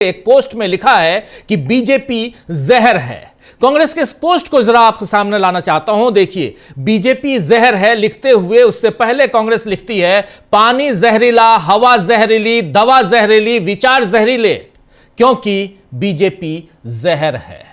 एक पोस्ट में लिखा है कि बीजेपी जहर है। कांग्रेस के इस पोस्ट को जरा आपके सामने लाना चाहता हूं। देखिए, बीजेपी जहर है लिखते हुए उससे पहले कांग्रेस लिखती है पानी जहरीला, हवा जहरीली, दवा जहरीली, विचार जहरीले, क्योंकि बीजेपी जहर है।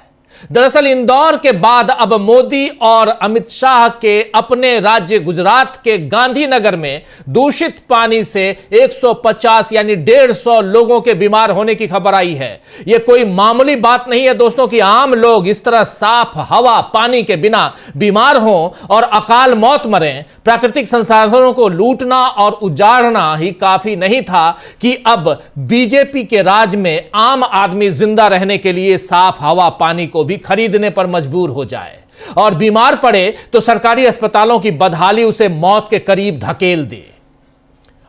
दरअसल इंदौर के बाद अब मोदी और अमित शाह के अपने राज्य गुजरात के गांधीनगर में दूषित पानी से 150 यानी 150 लोगों के बीमार होने की खबर आई है। यह कोई मामूली बात नहीं है दोस्तों कि आम लोग इस तरह साफ हवा पानी के बिना बीमार हों और अकाल मौत मरें। प्राकृतिक संसाधनों को लूटना और उजाड़ना ही काफी नहीं था कि अब बीजेपी के राज में आम आदमी जिंदा रहने के लिए साफ हवा पानी को भी खरीदने पर मजबूर हो जाए और बीमार पड़े तो सरकारी अस्पतालों की बदहाली उसे मौत के करीब धकेल दे।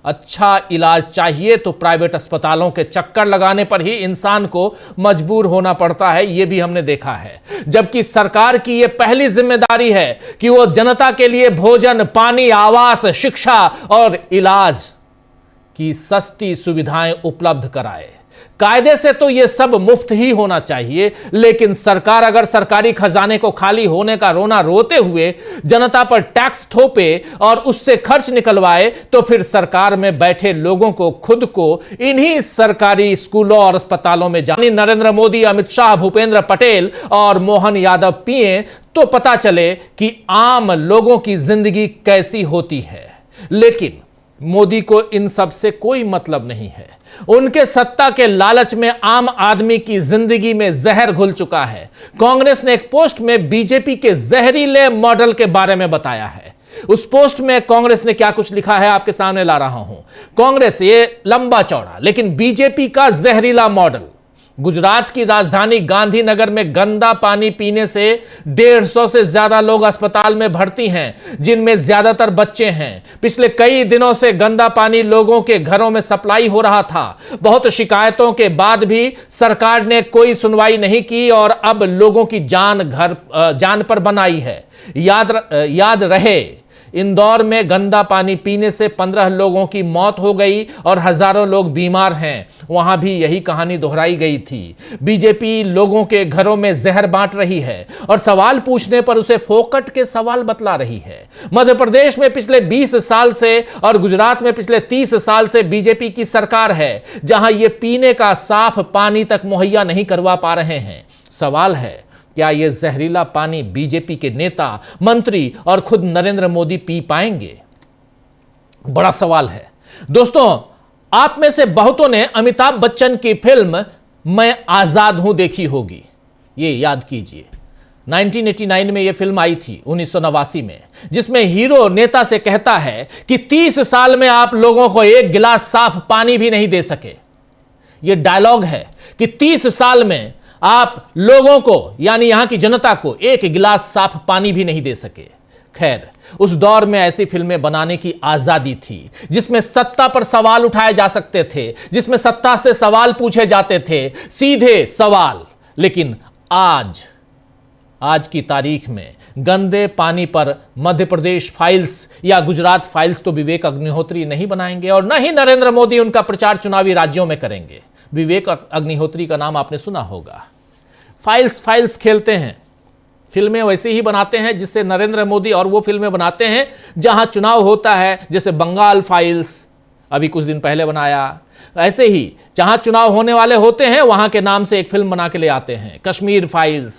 अच्छा इलाज चाहिए तो प्राइवेट अस्पतालों के चक्कर लगाने पर ही इंसान को मजबूर होना पड़ता है, यह भी हमने देखा है। जबकि सरकार की यह पहली जिम्मेदारी है कि वो जनता के लिए भोजन, पानी, आवास, शिक्षा और इलाज की सस्ती सुविधाएं उपलब्ध कराए। कायदे से तो यह सब मुफ्त ही होना चाहिए, लेकिन सरकार अगर सरकारी खजाने को खाली होने का रोना रोते हुए जनता पर टैक्स थोपे और उससे खर्च निकलवाए तो फिर सरकार में बैठे लोगों को खुद को इन्हीं सरकारी स्कूलों और अस्पतालों में जाने नरेंद्र मोदी, अमित शाह, भूपेंद्र पटेल और मोहन यादव पिए तो पता चले कि आम लोगों की जिंदगी कैसी होती है। लेकिन मोदी को इन सब से कोई मतलब नहीं है। उनके सत्ता के लालच में आम आदमी की जिंदगी में जहर घुल चुका है। कांग्रेस ने एक पोस्ट में बीजेपी के जहरीले मॉडल के बारे में बताया है। उस पोस्ट में कांग्रेस ने क्या कुछ लिखा है आपके सामने ला रहा हूं। कांग्रेस ये लंबा चौड़ा लेकिन बीजेपी का जहरीला मॉडल। गुजरात की राजधानी गांधीनगर में गंदा पानी पीने से 150 से ज्यादा लोग अस्पताल में भर्ती हैं, जिनमें ज्यादातर बच्चे हैं। पिछले कई दिनों से गंदा पानी लोगों के घरों में सप्लाई हो रहा था। बहुत शिकायतों के बाद भी सरकार ने कोई सुनवाई नहीं की और अब लोगों की जान पर बनाई है। याद रहे, इंदौर में गंदा पानी पीने से 15 लोगों की मौत हो गई और हजारों लोग बीमार हैं। वहां भी यही कहानी दोहराई गई थी। बीजेपी लोगों के घरों में जहर बांट रही है और सवाल पूछने पर उसे फोकट के सवाल बतला रही है। मध्य प्रदेश में पिछले 20 साल से और गुजरात में पिछले 30 साल से बीजेपी की सरकार है, जहां ये पीने का साफ पानी तक मुहैया नहीं करवा पा रहे हैं। सवाल है, क्या यह जहरीला पानी बीजेपी के नेता, मंत्री और खुद नरेंद्र मोदी पी पाएंगे? बड़ा सवाल है। दोस्तों, आप में से बहुतों ने अमिताभ बच्चन की फिल्म मैं आजाद हूं देखी होगी। ये याद कीजिए, 1989 में यह फिल्म आई थी, 1989 में, जिसमें हीरो नेता से कहता है कि 30 साल में आप लोगों को एक गिलास साफ पानी भी नहीं दे सके। यह डायलॉग है कि 30 साल में आप लोगों को यानी यहां की जनता को एक गिलास साफ पानी भी नहीं दे सके। खैर, उस दौर में ऐसी फिल्में बनाने की आजादी थी जिसमें सत्ता पर सवाल उठाए जा सकते थे, जिसमें सत्ता से सवाल पूछे जाते थे, सीधे सवाल। लेकिन आज की तारीख में गंदे पानी पर मध्य प्रदेश फाइल्स या गुजरात फाइल्स तो विवेक अग्निहोत्री नहीं बनाएंगे और न ही नरेंद्र मोदी उनका प्रचार चुनावी राज्यों में करेंगे। विवेक अग्निहोत्री का नाम आपने सुना होगा। फाइल्स खेलते हैं, फिल्में वैसे ही बनाते हैं जिससे नरेंद्र मोदी, और वो फिल्में बनाते हैं जहां चुनाव होता है, जैसे बंगाल फाइल्स अभी कुछ दिन पहले बनाया। ऐसे ही जहां चुनाव होने वाले होते हैं वहां के नाम से एक फिल्म बना के ले आते हैं, कश्मीर फाइल्स।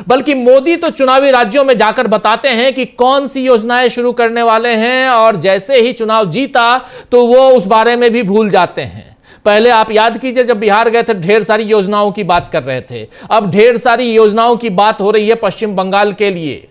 बल्कि मोदी तो चुनावी राज्यों में जाकर बताते हैं कि कौन सी योजनाएं शुरू करने वाले हैं और जैसे ही चुनाव जीता तो वो उस बारे में भी भूल जाते हैं। पहले आप याद कीजिए, जब बिहार गए थे ढेर सारी योजनाओं की बात कर रहे थे। अब ढेर सारी योजनाओं की बात हो रही है पश्चिम बंगाल के लिए,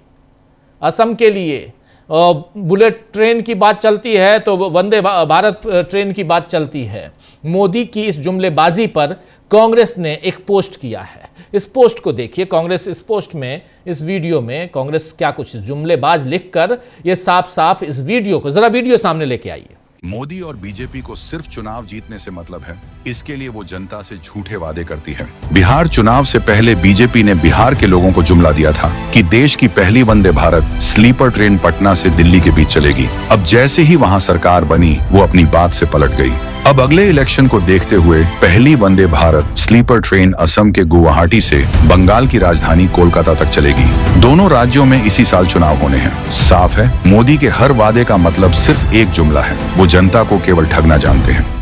असम के लिए। बुलेट ट्रेन की बात चलती है तो वंदे भारत ट्रेन की बात चलती है। मोदी की इस जुमलेबाजी पर कांग्रेस ने एक पोस्ट किया है। इस पोस्ट को देखिए। कांग्रेस इस पोस्ट में, इस वीडियो में कांग्रेस क्या कुछ जुमलेबाज लिखकर ये साफ साफ इस वीडियो को, जरा वीडियो सामने लेके आइए। मोदी और बीजेपी को सिर्फ चुनाव जीतने से मतलब है, इसके लिए वो जनता से झूठे वादे करती है। बिहार चुनाव से पहले बीजेपी ने बिहार के लोगों को जुमला दिया था कि देश की पहली वंदे भारत स्लीपर ट्रेन पटना से दिल्ली के बीच चलेगी। अब जैसे ही वहां सरकार बनी, वो अपनी बात से पलट गई। अब अगले इलेक्शन को देखते हुए पहली वंदे भारत स्लीपर ट्रेन असम के गुवाहाटी से बंगाल की राजधानी कोलकाता तक चलेगी। दोनों राज्यों में इसी साल चुनाव होने हैं। साफ है, मोदी के हर वादे का मतलब सिर्फ एक जुमला है, वो जनता को केवल ठगना जानते हैं।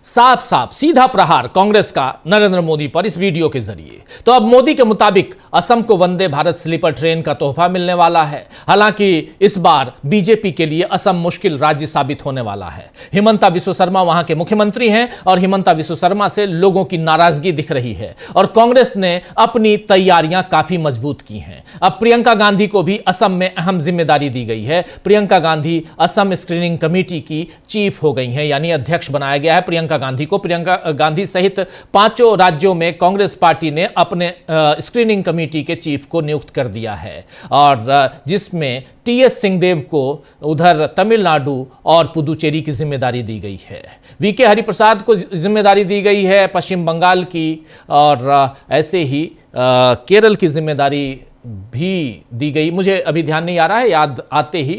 साफ साफ सीधा प्रहार कांग्रेस का नरेंद्र मोदी पर इस वीडियो के जरिए। तो अब मोदी के मुताबिक असम को वंदे भारत स्लीपर ट्रेन का तोहफा मिलने वाला है। हालांकि इस बार बीजेपी के लिए असम मुश्किल राज्य साबित होने वाला है। हिमंता बिस्वा शर्मा वहां के मुख्यमंत्री हैं और हिमंता बिस्वा शर्मा से लोगों की नाराजगी दिख रही है और कांग्रेस ने अपनी तैयारियां काफी मजबूत की हैं। अब प्रियंका गांधी को भी असम में अहम जिम्मेदारी दी गई है। प्रियंका गांधी असम स्क्रीनिंग कमेटी की चीफ हो गई हैं, यानी अध्यक्ष बनाया गया है प्रियंका गांधी को। प्रियंका गांधी सहित 5 राज्यों में कांग्रेस पार्टी ने अपने स्क्रीनिंग कमेटी के चीफ को नियुक्त कर दिया है और जिसमें टीएस सिंहदेव को उधर तमिलनाडु और पुदुचेरी की जिम्मेदारी दी गई है। वीके हरिप्रसाद को जिम्मेदारी दी गई है पश्चिम बंगाल की और ऐसे ही केरल की जिम्मेदारी भी दी गई। मुझे अभी ध्यान नहीं आ रहा है,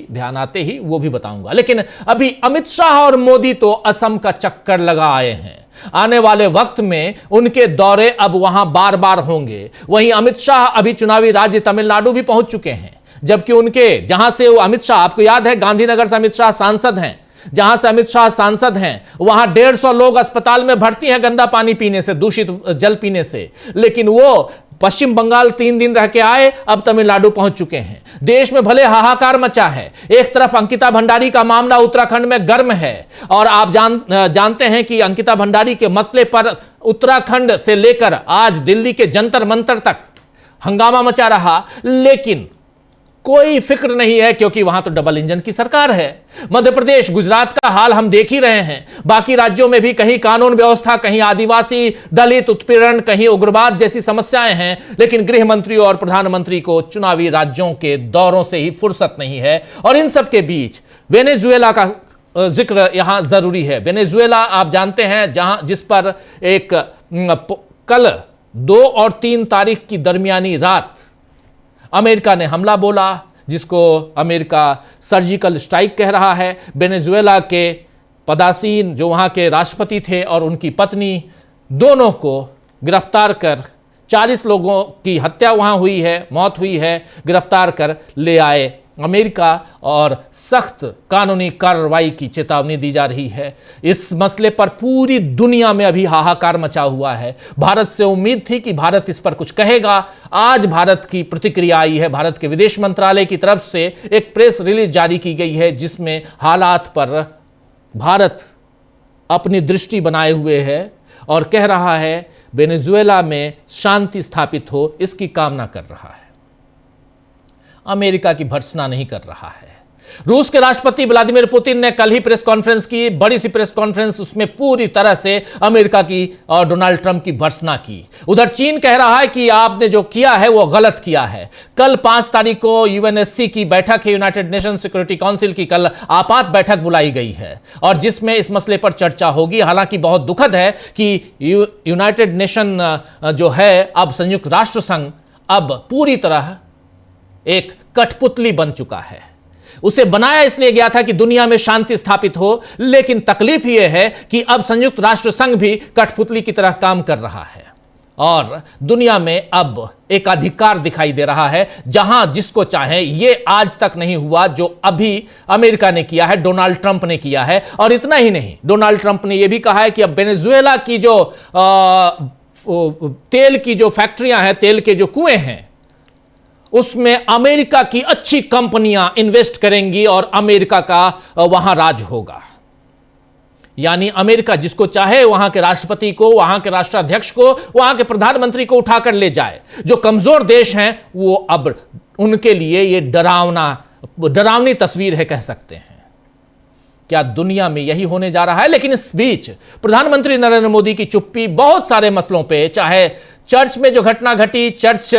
ध्यान आते ही वो भी बताऊंगा। लेकिन अभी अमित शाह और मोदी तो असम का चक्कर लगा आए हैं। आने वाले वक्त में उनके दौरे अब वहां बार बार होंगे। वहीं अमित शाह अभी चुनावी राज्य तमिलनाडु भी पहुंच चुके हैं, जबकि उनके जहां से वो अमित शाह, आपको याद है गांधीनगर से अमित शाह सांसद हैं, जहां से अमित शाह सांसद हैं वहां 150 लोग अस्पताल में भर्ती हैं गंदा पानी पीने से, दूषित जल पीने से। लेकिन वो पश्चिम बंगाल 3 दिन रह के आए, अब तमिलनाडु पहुंच चुके हैं। देश में भले हाहाकार मचा है। एक तरफ अंकिता भंडारी का मामला उत्तराखंड में गर्म है और आप जानते हैं कि अंकिता भंडारी के मसले पर उत्तराखंड से लेकर आज दिल्ली के जंतर मंतर तक हंगामा मचा रहा, लेकिन कोई फिक्र नहीं है क्योंकि वहां तो डबल इंजन की सरकार है। मध्य प्रदेश, गुजरात का हाल हम देख ही रहे हैं। बाकी राज्यों में भी कहीं कानून व्यवस्था, कहीं आदिवासी दलित उत्पीड़न, कहीं उग्रवाद जैसी समस्याएं हैं, लेकिन गृह मंत्री और प्रधानमंत्री को चुनावी राज्यों के दौरों से ही फुर्सत नहीं है। और इन सब के बीच वेनेजुएला का जिक्र यहां जरूरी है। वेनेजुएला आप जानते हैं जिस पर एक कल 2 और 3 तारीख की दरमियानी रात अमेरिका ने हमला बोला, जिसको अमेरिका सर्जिकल स्ट्राइक कह रहा है। वेनेजुएला के पदासीन जो वहाँ के राष्ट्रपति थे और उनकी पत्नी, दोनों को गिरफ्तार कर 40 लोगों की हत्या वहाँ हुई है, मौत हुई है, गिरफ्तार कर ले आए अमेरिका और सख्त कानूनी कार्रवाई की चेतावनी दी जा रही है। इस मसले पर पूरी दुनिया में अभी हाहाकार मचा हुआ है। भारत से उम्मीद थी कि भारत इस पर कुछ कहेगा। आज भारत की प्रतिक्रिया आई है। भारत के विदेश मंत्रालय की तरफ से एक प्रेस रिलीज जारी की गई है जिसमें हालात पर भारत अपनी दृष्टि बनाए हुए है और कह रहा है वेनेजुएला में शांति स्थापित हो, इसकी कामना कर रहा है। अमेरिका की भर्त्सना नहीं कर रहा है। रूस के राष्ट्रपति व्लादिमीर पुतिन ने कल ही प्रेस कॉन्फ्रेंस की, बड़ी सी प्रेस कॉन्फ्रेंस, उसमें पूरी तरह से अमेरिका की और डोनाल्ड ट्रंप की भर्त्सना की। उधर चीन कह रहा है कि आपने जो किया है वो गलत किया है। कल 5 तारीख को यूएनएससी की बैठक है, यूनाइटेड नेशन सिक्योरिटी काउंसिल की कल आपात बैठक बुलाई गई है और जिसमें इस मसले पर चर्चा होगी। हालांकि बहुत दुखद है कि यूनाइटेड नेशन जो है, अब संयुक्त राष्ट्र संघ अब पूरी तरह एक कठपुतली बन चुका है। उसे बनाया इसलिए गया था कि दुनिया में शांति स्थापित हो, लेकिन तकलीफ यह है कि अब संयुक्त राष्ट्र संघ भी कठपुतली की तरह काम कर रहा है और दुनिया में अब एक अधिकार दिखाई दे रहा है जहां जिसको चाहे। यह आज तक नहीं हुआ जो अभी अमेरिका ने किया है, डोनाल्ड ट्रंप ने किया है। और इतना ही नहीं, डोनाल्ड ट्रंप ने यह भी कहा है कि अब वेनेजुएला की जो तेल की जो फैक्ट्रियां हैं, तेल के जो कुएं हैं, उसमें अमेरिका की अच्छी कंपनियां इन्वेस्ट करेंगी और अमेरिका का वहां राज होगा। यानी अमेरिका जिसको चाहे वहां के राष्ट्रपति को, वहां के राष्ट्राध्यक्ष को, वहां के प्रधानमंत्री को उठाकर ले जाए। जो कमजोर देश हैं वो अब उनके लिए ये डरावनी तस्वीर है, कह सकते हैं। क्या दुनिया में यही होने जा रहा है? लेकिन इस बीच प्रधानमंत्री नरेंद्र मोदी की चुप्पी बहुत सारे मसलों पे, चाहे चर्च में जो घटना घटी, चर्च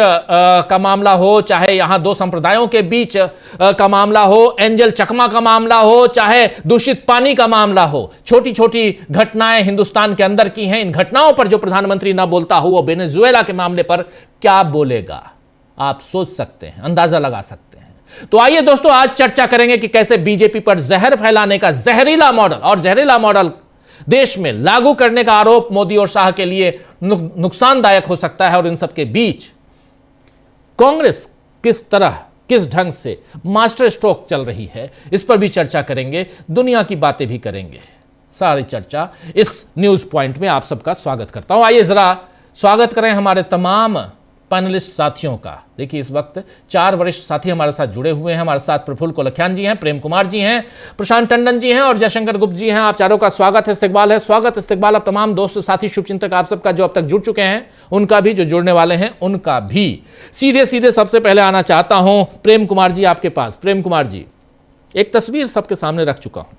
का मामला हो, चाहे यहां 2 संप्रदायों के बीच का मामला हो, एंजल चकमा का मामला हो, चाहे दूषित पानी का मामला हो, छोटी छोटी घटनाएं हिंदुस्तान के अंदर की हैं। इन घटनाओं पर जो प्रधानमंत्री ना बोलता हो, वो वेनेजुएला के मामले पर क्या बोलेगा? आप सोच सकते हैं, अंदाजा लगा सकते हैं। तो आइए दोस्तों, आज चर्चा करेंगे कि कैसे बीजेपी पर जहर फैलाने का जहरीला मॉडल देश में लागू करने का आरोप मोदी और शाह के लिए नुकसानदायक हो सकता है, और इन सबके बीच कांग्रेस किस ढंग से मास्टर स्ट्रोक चल रही है, इस पर भी चर्चा करेंगे, दुनिया की बातें भी करेंगे। सारी चर्चा इस न्यूज पॉइंट में आप सबका स्वागत करता हूं। आइए जरा स्वागत करें हमारे तमाम पैनलिस्ट साथियों का। देखिए, इस वक्त 4 वरिष्ठ साथी हमारे साथ जुड़े हुए हैं। हमारे साथ प्रफुल्ल कोलखियान जी हैं, प्रेम कुमार जी हैं, प्रशांत टंडन जी हैं और जयशंकर गुप्त जी हैं। आप चारों का स्वागत है, इस्तकबाल है। स्वागत इस्तकबाल अब तमाम दोस्त साथी शुभचिंतक आप सबका जो अब तक जुड़ चुके हैं उनका भी, जो जुड़ने वाले हैं उनका भी। सीधे सबसे पहले आना चाहता हूं प्रेम कुमार जी आपके पास। प्रेम कुमार जी, एक तस्वीर सबके सामने रख चुका हूं,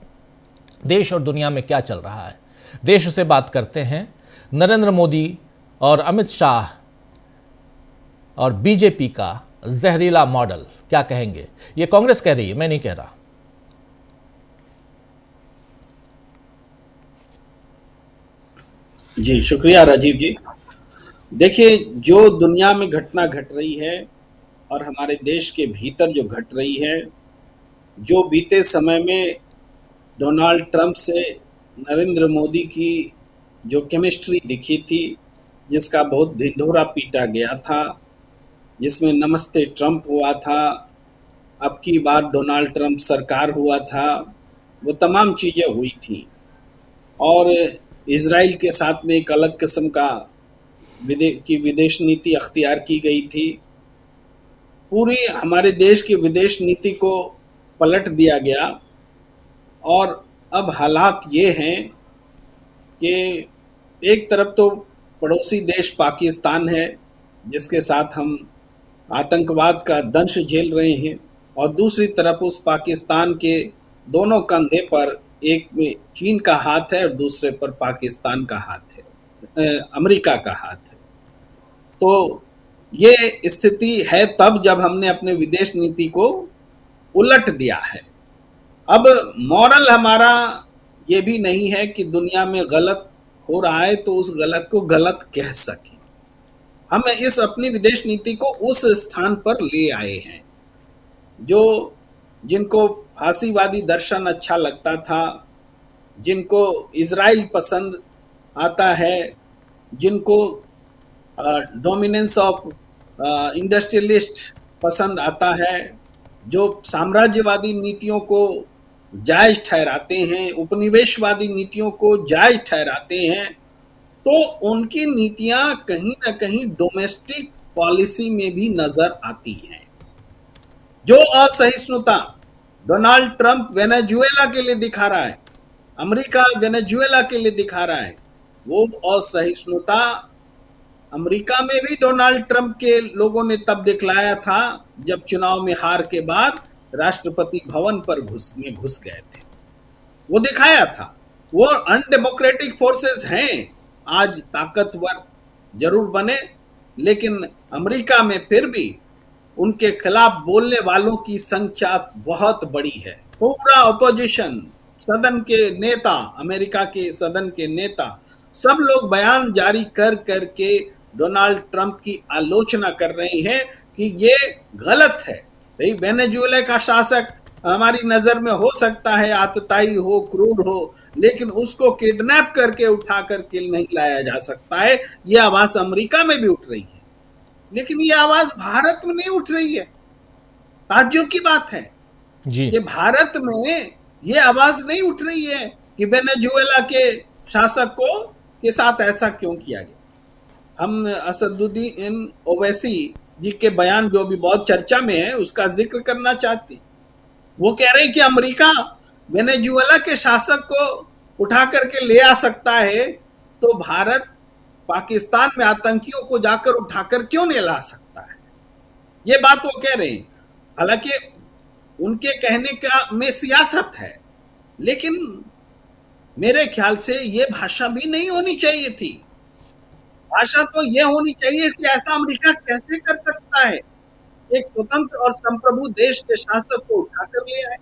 देश और दुनिया में क्या चल रहा है। देश से बात करते हैं, नरेंद्र मोदी और अमित शाह और बीजेपी का जहरीला मॉडल, क्या कहेंगे? ये कांग्रेस कह रही है, मैं नहीं कह रहा। जी शुक्रिया राजीव जी। देखिए, जो दुनिया में घटना घट रही है और हमारे देश के भीतर जो घट रही है, जो बीते समय में डोनाल्ड ट्रंप से नरेंद्र मोदी की जो केमिस्ट्री दिखी थी, जिसका बहुत ढिंढोरा पीटा गया था, जिसमें नमस्ते ट्रंप हुआ था, अब की बार डोनाल्ड ट्रंप सरकार हुआ था, वो तमाम चीज़ें हुई थी। और इजराइल के साथ में एक अलग किस्म का विदेश नीति अख्तियार की गई थी। पूरी हमारे देश की विदेश नीति को पलट दिया गया। और अब हालात ये हैं कि एक तरफ तो पड़ोसी देश पाकिस्तान है, जिसके साथ हम आतंकवाद का दंश झेल रहे हैं, और दूसरी तरफ उस पाकिस्तान के दोनों कंधे पर एक में चीन का हाथ है और दूसरे पर पाकिस्तान का हाथ है, अमेरिका का हाथ है। तो ये स्थिति है तब जब हमने अपने विदेश नीति को उलट दिया है। अब मॉरल हमारा ये भी नहीं है कि दुनिया में गलत हो रहा है तो उस गलत को गलत कह सके। हम इस अपनी विदेश नीति को उस स्थान पर ले आए हैं जिनको फांसीवादी दर्शन अच्छा लगता था, जिनको इजराइल पसंद आता है, जिनको डोमिनेंस ऑफ इंडस्ट्रियलिस्ट पसंद आता है, जो साम्राज्यवादी नीतियों को जायज ठहराते हैं, उपनिवेशवादी नीतियों को जायज ठहराते हैं, तो उनकी नीतियां कहीं ना कहीं डोमेस्टिक पॉलिसी में भी नजर आती हैं। जो असहिष्णुता डोनाल्ड ट्रंप वेनेजुएला के लिए दिखा रहा है, अमेरिका वेनेजुएला के लिए दिखा रहा है, वो असहिष्णुता अमेरिका में भी डोनाल्ड ट्रंप के लोगों ने तब दिखलाया था जब चुनाव में हार के बाद राष्ट्रपति भवन पर घुस गए थे। वो दिखाया था। वो अनडेमोक्रेटिक फोर्सेस हैं, आज ताकतवर जरूर बने, लेकिन अमेरिका में फिर भी उनके खिलाफ बोलने वालों की संख्या बहुत बड़ी है। पूरा ऑपोजिशन, सदन के नेता, अमेरिका के सदन के नेता, सब लोग बयान जारी कर करके डोनाल्ड ट्रंप की आलोचना कर रहे हैं कि ये गलत है। भाई, वेनेजुएला का शासक हमारी नजर में हो सकता है आतताई हो, क्रूर हो, लेकिन उसको किडनैप करके उठा करके नहीं लाया जा सकता है। ये आवाज अमेरिका में भी उठ रही है, लेकिन ये आवाज भारत में नहीं उठ रही है। ताज्जुब की बात है जी। कि भारत में ये आवाज नहीं उठ रही है कि वेनेजुएला के शासक के साथ ऐसा क्यों किया गया। हम असदुद्दीन ओवैसी जी के बयान जो भी बहुत चर्चा में है उसका जिक्र करना चाहते हैं। वो कह रहे हैं कि अमेरिका वेनेजुएला के शासक को उठा करके ले आ सकता है, तो भारत पाकिस्तान में आतंकियों को जाकर उठाकर क्यों नहीं ला सकता है। ये बात वो कह रहे हैं। हालांकि उनके कहने का में सियासत है, लेकिन मेरे ख्याल से ये भाषा भी नहीं होनी चाहिए थी। भाषा तो यह होनी चाहिए कि ऐसा अमेरिका कैसे कर सकता है, एक स्वतंत्र और संप्रभु देश के शासक को उठाकर ले आए।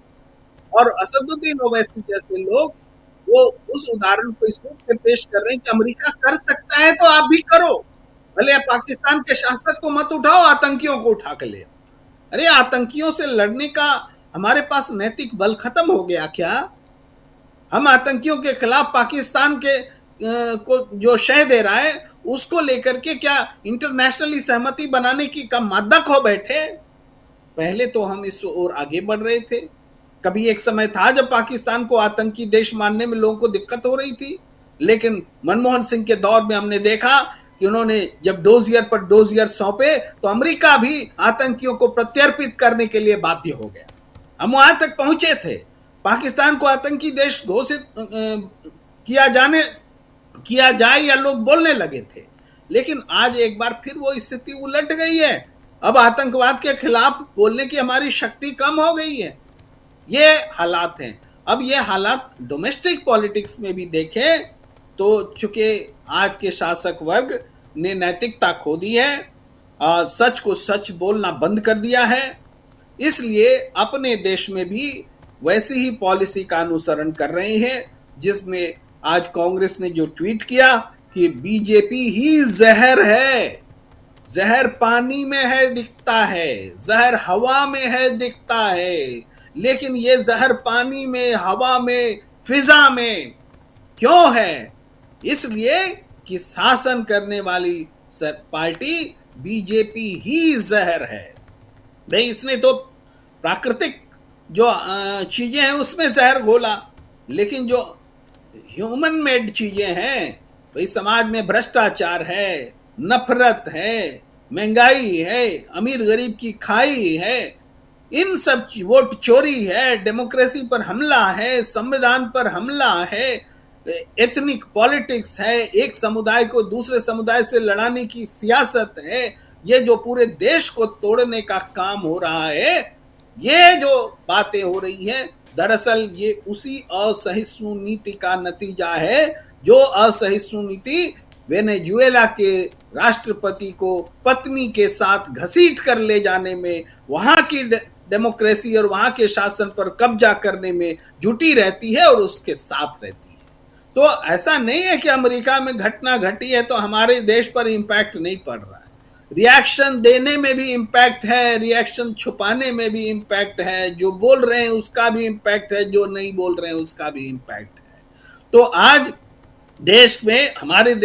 और असदुद्दीन ओवैसी जैसे लोग वो उस उदाहरण को इस रूप में पेश कर रहे हैं कि अमेरिका कर सकता है तो आप भी करो, भले पाकिस्तान के शासक को मत उठाओ, आतंकियों को उठा कर ले। अरे आतंकियों से लड़ने का हमारे पास नैतिक बल खत्म हो गया क्या? हम आतंकियों के खिलाफ पाकिस्तान के को जो शह दे रहा है उसको लेकर के क्या इंटरनेशनली सहमति बनाने की का मादक हो बैठे? पहले तो हम इस ओर आगे बढ़ रहे थे। कभी एक समय था जब पाकिस्तान को आतंकी देश मानने में लोगों को दिक्कत हो रही थी, लेकिन मनमोहन सिंह के दौर में हमने देखा कि उन्होंने जब डोजियर पर डोजियर सौंपे तो अमेरिका भी आतंकियों को प्रत्यर्पित करने के लिए बाध्य हो गया। हम वहां तक पहुंचे थे, पाकिस्तान को आतंकी देश घोषित किया जाए या लोग बोलने लगे थे, लेकिन आज एक बार फिर वो स्थिति उलट गई है। अब आतंकवाद के खिलाफ बोलने की हमारी शक्ति कम हो गई है। ये हालात हैं। अब ये हालात डोमेस्टिक पॉलिटिक्स में भी देखें तो चूंकि आज के शासक वर्ग ने नैतिकता खो दी है, सच को सच बोलना बंद कर दिया है, इसलिए अपने देश में भी वैसी ही पॉलिसी का अनुसरण कर रहे हैं जिसमें आज कांग्रेस ने जो ट्वीट किया कि बीजेपी ही जहर है, जहर पानी में है दिखता है, जहर हवा में है दिखता है, लेकिन ये जहर पानी में, हवा में, फिजा में क्यों है? इसलिए कि शासन करने वाली पार्टी बीजेपी ही जहर है। भाई इसने तो प्राकृतिक जो चीजें हैं उसमें जहर घोला, लेकिन जो ह्यूमन मेड चीजें हैं, भाई समाज में भ्रष्टाचार है, नफरत है, महंगाई है, अमीर गरीब की खाई है, इन सब वोट चोरी है, डेमोक्रेसी पर हमला है, संविधान पर हमला है, एथनिक पॉलिटिक्स है, एक समुदाय को दूसरे समुदाय से लड़ाने की सियासत है, ये जो पूरे देश को तोड़ने का काम हो रहा है, ये जो बातें हो रही हैं, दरअसल ये उसी असहिष्णु नीति का नतीजा है जो असहिष्णु नीति वेनेजुएला के राष्ट्रपति को पत्नी के साथ घसीट कर ले जाने में, वहां की डेमोक्रेसी और वहां के शासन पर कब्जा करने में जुटी रहती है और उसके साथ रहती है। तो ऐसा नहीं है कि अमेरिका में घटना घटी है तो हमारे देश पर इंपैक्ट नहीं पड़ रहा है। रिएक्शन देने में भी इंपैक्ट है, रिएक्शन छुपाने में भी इंपैक्ट है, जो बोल रहे हैं उसका भी इंपैक्ट है, जो नहीं बोल रहे हैं उसका भी इंपैक्ट है। तो आज देश में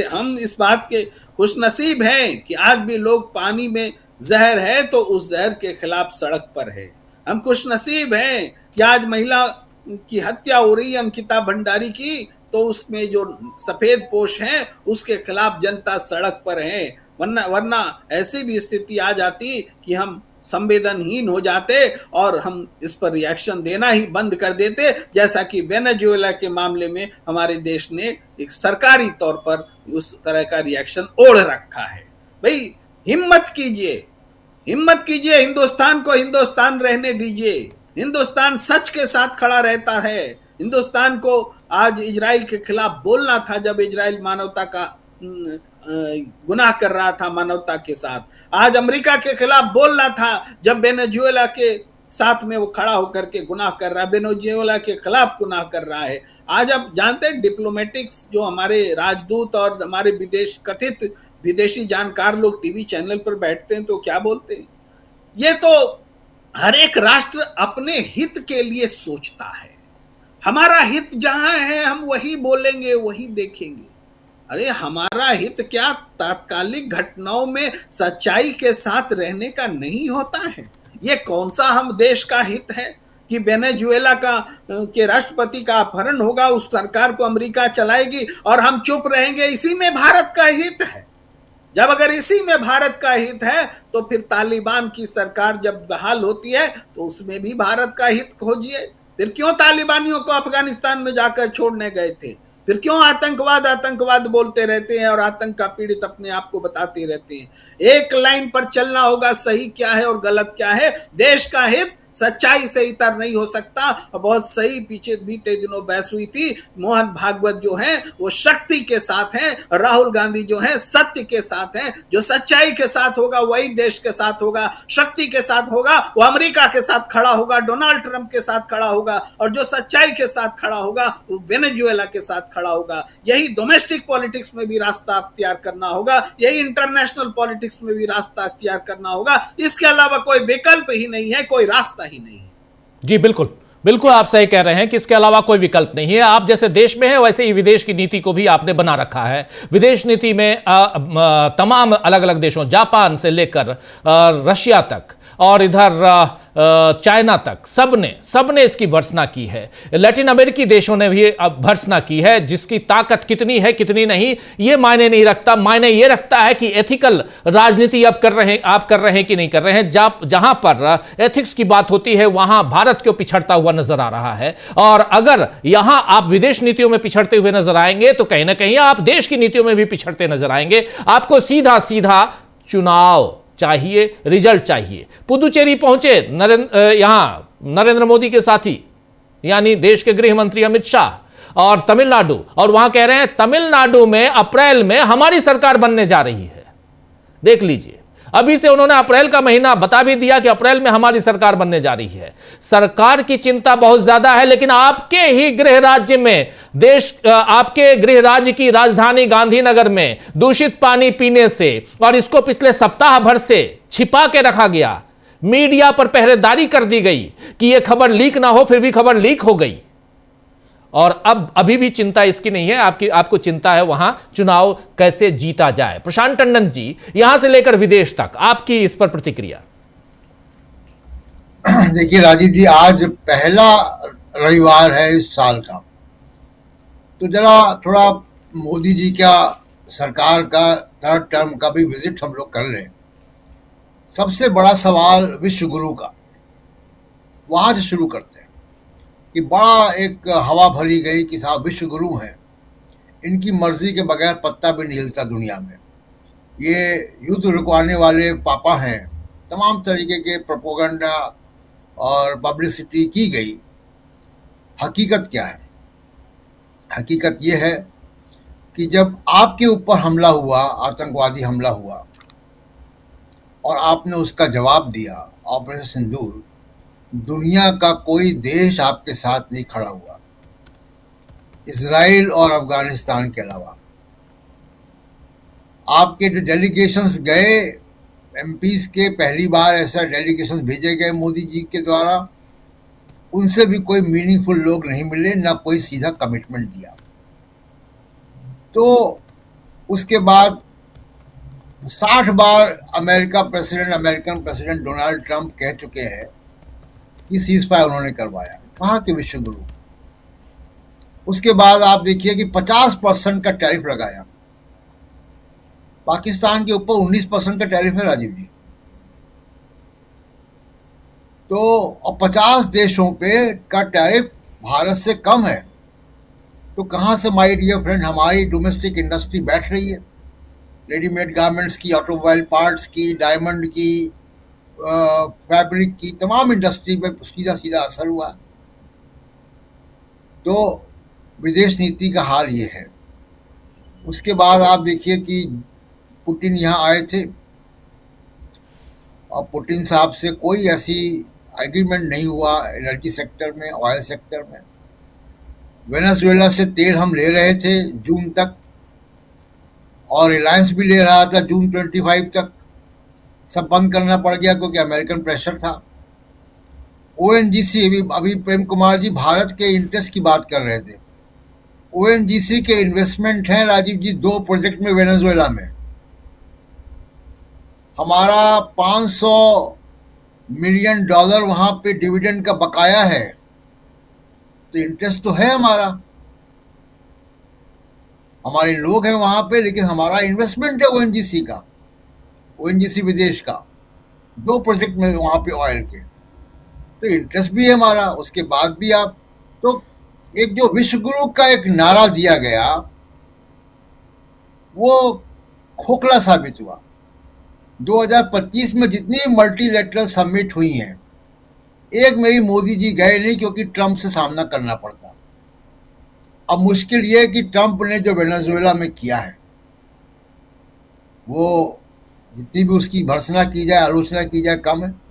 हम इस बात के खुशनसीब हैं कि आज भी लोग पानी में जहर है तो उस जहर के खिलाफ सड़क पर है। हम खुशनसीब हैं कि आज महिला की हत्या हो रही है अंकिता भंडारी की, तो उसमें जो सफेद पोश हैं उसके खिलाफ जनता सड़क पर है। वरना ऐसी भी स्थिति आ जाती कि हम संवेदनहीन हो जाते और हम इस पर रिएक्शन देना ही बंद कर देते, जैसा कि वेनेजुएला के मामले में हमारे देश ने एक सरकारी तौर पर उस तरह का रिएक्शन ओढ़ रखा है। भाई हिम्मत कीजिए, हिंदुस्तान को हिंदुस्तान रहने दीजिए। हिंदुस्तान सच के साथ खड़ा रहता है। हिंदुस्तान को आज इजराइल के खिलाफ बोलना था जब इजराइल मानवता का गुनाह कर रहा था मानवता के साथ। आज अमेरिका के खिलाफ बोलना था जब वेनेजुएला के साथ में वो खड़ा होकर के गुनाह कर रहा है, वेनेजुएला के खिलाफ गुनाह कर रहा है। आज आप जानते हैं डिप्लोमेटिक्स जो हमारे राजदूत और हमारे कथित विदेशी जानकार लोग टीवी चैनल पर बैठते हैं तो क्या बोलते हैं? ये तो हर एक राष्ट्र अपने हित के लिए सोचता है। हमारा हित जहां है हम वही बोलेंगे, वही देखेंगे। अरे हमारा हित क्या तात्कालिक घटनाओं में सच्चाई के साथ रहने का नहीं होता है? ये कौन सा हम देश का हित है कि वेनेजुएला के राष्ट्रपति का अपहरण होगा, उस सरकार को अमेरिका चलाएगी और हम चुप रहेंगे? इसी में भारत का हित है। जब अगर इसी में भारत का हित है तो फिर तालिबान की सरकार जब बहाल होती है तो उसमें भी भारत का हित खोजिए। फिर क्यों तालिबानियों को अफगानिस्तान में जाकर छोड़ने गए थे? फिर क्यों आतंकवाद बोलते रहते हैं और आतंक का पीड़ित अपने आप को बताते रहते हैं? एक लाइन पर चलना होगा, सही क्या है और गलत क्या है। देश का हित सच्चाई से इतर नहीं हो सकता। और बहुत सही पीछे बीते दिनों बहस हुई थी, मोहन भागवत जो है वो शक्ति के साथ हैं, राहुल गांधी जो है सत्य के साथ हैं। जो सच्चाई के साथ होगा वही देश के साथ होगा, शक्ति के साथ होगा वो अमेरिका के साथ खड़ा होगा, डोनाल्ड ट्रंप के साथ खड़ा होगा, और जो सच्चाई के साथ खड़ा होगा वो वेनेजुएला के साथ खड़ा होगा। यही डोमेस्टिक पॉलिटिक्स में भी रास्ता अख्तियार करना होगा, यही इंटरनेशनल पॉलिटिक्स में भी रास्ता अख्तियार करना होगा। इसके अलावा कोई विकल्प ही नहीं है, कोई रास्ता ही नहीं है। जी बिल्कुल बिल्कुल, आप सही कह रहे हैं कि इसके अलावा कोई विकल्प नहीं है। आप जैसे देश में है वैसे ही विदेश की नीति को भी आपने बना रखा है। विदेश नीति में तमाम अलग अलग देशों, जापान से लेकर रशिया तक और इधर चाइना तक, सबने इसकी भर्त्सना की है। लैटिन अमेरिकी देशों ने भी अब भर्त्सना की है। जिसकी ताकत कितनी है कितनी नहीं ये मायने नहीं रखता, मायने ये रखता है कि एथिकल राजनीति आप कर रहे हैं कि नहीं कर रहे हैं। जहां पर एथिक्स की बात होती है वहां भारत क्यों पिछड़ता हुआ नजर आ रहा है। और अगर यहां आप विदेश नीतियों में पिछड़ते हुए नजर आएंगे तो कहीं ना कहीं आप देश की नीतियों में भी पिछड़ते नजर आएंगे। आपको सीधा सीधा चुनाव चाहिए, रिजल्ट चाहिए। पुदुचेरी पहुंचे नरेंद्र मोदी के साथी यानी देश के गृह मंत्री अमित शाह, और तमिलनाडु, और वहां कह रहे हैं तमिलनाडु में अप्रैल में हमारी सरकार बनने जा रही है। देख लीजिए, अभी से उन्होंने अप्रैल का महीना बता भी दिया कि अप्रैल में हमारी सरकार बनने जा रही है। सरकार की चिंता बहुत ज्यादा है, लेकिन आपके ही गृह राज्य में, आपके गृह राज्य की राजधानी गांधीनगर में दूषित पानी पीने से, और इसको पिछले सप्ताह भर से छिपा के रखा गया, मीडिया पर पहरेदारी कर दी गई कि यह खबर लीक ना हो, फिर भी खबर लीक हो गई। और अब अभी भी चिंता इसकी नहीं है, आपको चिंता है वहां चुनाव कैसे जीता जाए। प्रशांत टंडन जी, यहां से लेकर विदेश तक आपकी इस पर प्रतिक्रिया। देखिए राजीव जी, आज पहला रविवार है इस साल का, तो जरा थोड़ा मोदी जी का सरकार का 3rd टर्म का भी विजिट हम लोग कर रहे हैं। सबसे बड़ा सवाल विश्व गुरु का, वहां से शुरू करते हैं कि बड़ा एक हवा भरी गई कि साहब विश्व गुरु हैं, इनकी मर्जी के बगैर पत्ता भी नहीं हिलता दुनिया में, ये युद्ध रुकवाने वाले पापा हैं। तमाम तरीके के प्रोपोगंडा और पब्लिसिटी की गई। हकीकत क्या है? हकीकत ये है कि जब आपके ऊपर हमला हुआ, आतंकवादी हमला हुआ, और आपने उसका जवाब दिया ऑपरेशन सिंदूर, दुनिया का कोई देश आपके साथ नहीं खड़ा हुआ, इजराइल और अफगानिस्तान के अलावा। आपके जो डेलीगेशंस गए, एमपीज के, पहली बार ऐसा डेलीगेशंस भेजे गए मोदी जी के द्वारा, उनसे भी कोई मीनिंगफुल लोग नहीं मिले, ना कोई सीधा कमिटमेंट दिया। तो उसके बाद 60 बार अमेरिकन प्रेसिडेंट डोनाल्ड ट्रंप कह चुके हैं कि सीज फायर उन्होंने करवाया। कहाँ के विश्व गुरु? उसके बाद आप देखिए कि 50% का टैरिफ लगाया, पाकिस्तान के ऊपर 19% का टैरिफ है राजीव जी। तो और 50 देशों पे का टैरिफ भारत से कम है। तो कहाँ से माय डियर फ्रेंड हमारी डोमेस्टिक इंडस्ट्री बैठ रही है? रेडीमेड गारमेंट्स की, ऑटोमोबाइल पार्ट्स की, डायमंड की, फैब्रिक की, तमाम इंडस्ट्री पे सीधा सीधा असर हुआ। तो विदेश नीति का हाल ये है। उसके बाद आप देखिए कि पुतिन यहाँ आए थे, और पुतिन साहब से कोई ऐसी एग्रीमेंट नहीं हुआ एनर्जी सेक्टर में, ऑयल सेक्टर में। वेनेजुएला से तेल हम ले रहे थे जून तक, और रिलायंस भी ले रहा था जून 25 तक। सब बंद करना पड़ गया क्योंकि अमेरिकन प्रेशर था। ओएनजीसी, अभी प्रेम कुमार जी भारत के इंटरेस्ट की बात कर रहे थे। ओएनजीसी के इन्वेस्टमेंट हैं राजीव जी 2 प्रोजेक्ट में वेनेजुएला में। हमारा $500 मिलियन वहां पे डिविडेंड का बकाया है, तो इंटरेस्ट तो है हमारा, हमारे लोग हैं वहां पे, लेकिन हमारा इन्वेस्टमेंट है ओएनजीसी का, ओएनजीसी विदेश का 2 प्रोजेक्ट में वहां पे ऑयल के, तो इंटरेस्ट भी है हमारा। उसके बाद भी आप तो एक जो विश्व गुरु का एक नारा दिया गया वो खोखला साबित हुआ। 2025 में जितनी मल्टीलैटरल समिट हुई हैं, एक में भी मोदी जी गए नहीं क्योंकि ट्रंप से सामना करना पड़ता। अब मुश्किल ये है कि ट्रंप ने जो वेनेजुएला में किया है, वो जितनी भी उसकी भर्त्सना की जाए, आलोचना की जाए, कम है।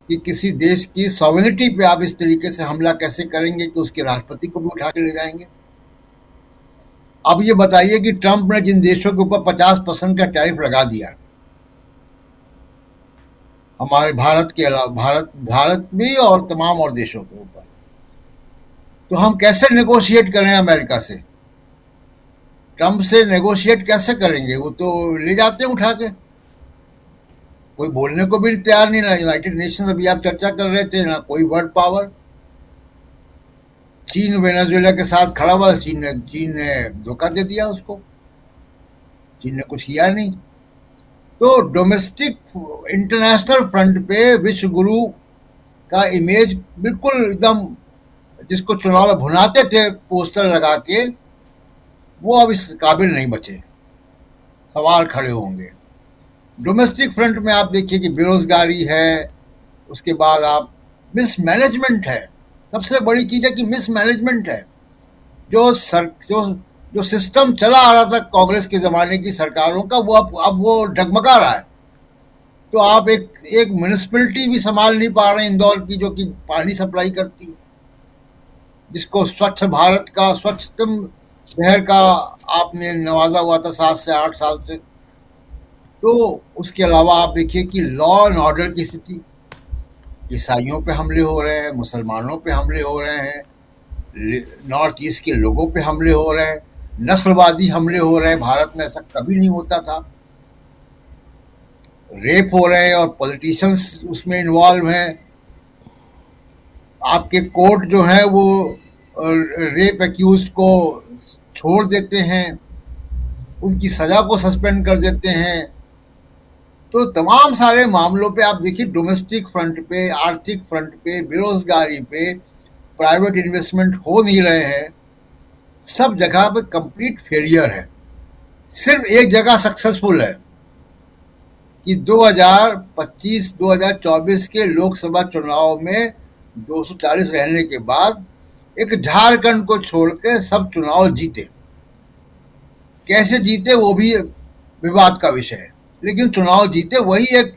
कि किसी देश की सॉवरेनिटी पे आप इस तरीके से हमला कैसे करेंगे कि उसके राष्ट्रपति को भी उठा के ले जाएंगे। अब ये बताइए कि ट्रंप ने जिन देशों के ऊपर 50% का टैरिफ लगा दिया, हमारे भारत के अलावा, भारत भी और तमाम और देशों के ऊपर, तो हम कैसे नेगोशिएट करें अमेरिका से? ट्रंप से नेगोशिएट कैसे करेंगे? वो तो ले जाते हैं उठा के, कोई बोलने को भी तैयार नहीं। ना यूनाइटेड नेशंस अभी आप चर्चा कर रहे थे, ना कोई वर्ल्ड पावर। चीन वेनेजुएला के साथ खड़ा हुआ, चीन ने धोखा दे दिया उसको, चीन ने कुछ किया नहीं। तो डोमेस्टिक इंटरनेशनल फ्रंट पे विश्व गुरु का इमेज बिल्कुल एकदम, जिसको चुनाव में भुनाते थे पोस्टर लगा के, वो अब इस काबिल नहीं बचे। सवाल खड़े होंगे। डोमेस्टिक फ्रंट में आप देखिए कि बेरोजगारी है, उसके बाद आप मिसमैनेजमेंट है। सबसे बड़ी चीज है कि मिसमैनेजमेंट है। जो सिस्टम चला आ रहा था कांग्रेस के जमाने की सरकारों का, वो अब वो डगमगा रहा है। तो आप एक म्यूनिसिपैलिटी भी संभाल नहीं पा रहे हैं इंदौर की, जो कि पानी सप्लाई करती है, जिसको स्वच्छ भारत का, स्वच्छतम शहर का आपने नवाजा हुआ था 7 से 8 साल से। तो उसके अलावा आप देखिए कि लॉ एंड ऑर्डर की स्थिति, ईसाइयों पे हमले हो रहे हैं, मुसलमानों पे हमले हो रहे हैं, नॉर्थ ईस्ट के लोगों पे हमले हो रहे हैं, नस्लवादी हमले हो रहे हैं। भारत में ऐसा कभी नहीं होता था। रेप हो रहे हैं और पॉलिटिशियंस उसमें इन्वॉल्व हैं। आपके कोर्ट जो है वो रेप एक्यूज को छोड़ देते हैं, उसकी सजा को सस्पेंड कर देते हैं। तो तमाम सारे मामलों पे आप देखिए, डोमेस्टिक फ्रंट पे, आर्थिक फ्रंट पे, बेरोजगारी पे, प्राइवेट इन्वेस्टमेंट हो नहीं रहे हैं। सब जगह पे कंप्लीट फेलियर है। सिर्फ एक जगह सक्सेसफुल है कि 2025-2024 के लोकसभा चुनाव में 240 रहने के बाद एक झारखंड को छोड़ के सब चुनाव जीते। कैसे जीते वो भी विवाद का विषय है, लेकिन चुनाव जीते। वही एक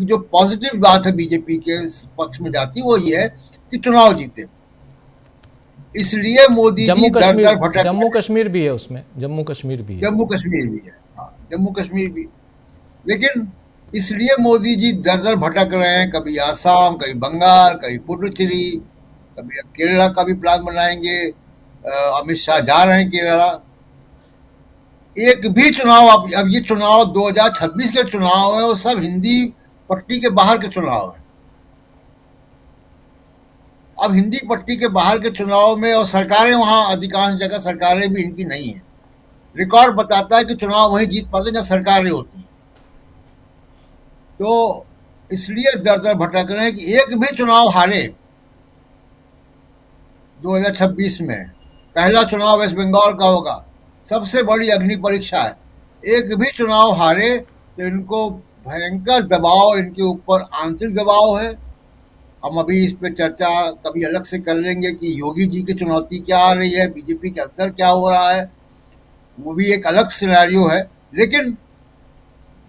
जो पॉजिटिव बात है बीजेपी के पक्ष में जाती, वो ये है कि चुनाव जीते। इसलिए मोदी जी दर दर भटक, जम्मू कश्मीर भी है उसमें, जम्मू कश्मीर भी है, हाँ, जम्मू कश्मीर भी। लेकिन इसलिए मोदी जी दर दर भटक रहे हैं, कभी आसाम, कभी बंगाल, कभी पुडुचेरी, कभी केरला का भी प्लान बनाएंगे। अमित शाह जा रहे हैं केरला। एक भी चुनाव, अब ये चुनाव 2026 के चुनाव है, वो सब हिंदी पट्टी के बाहर के चुनाव है। अब हिंदी पट्टी के बाहर के चुनाव में, और सरकारें वहां अधिकांश जगह सरकारें भी इनकी नहीं है। रिकॉर्ड बताता है कि चुनाव वहीं जीत पाते जहां सरकारें होती हैं। तो इसलिए दर दर भटक रहे हैं कि एक भी चुनाव हारे 2026 में। पहला चुनाव वेस्ट बंगाल का होगा, सबसे बड़ी अग्नि परीक्षा है। एक भी चुनाव हारे तो इनको भयंकर दबाव, इनके ऊपर आंतरिक दबाव है। हम अभी इस पे चर्चा कभी अलग से कर लेंगे कि योगी जी की चुनौती क्या आ रही है, बीजेपी के अंदर क्या हो रहा है, वो भी एक अलग सिनेरियो है। लेकिन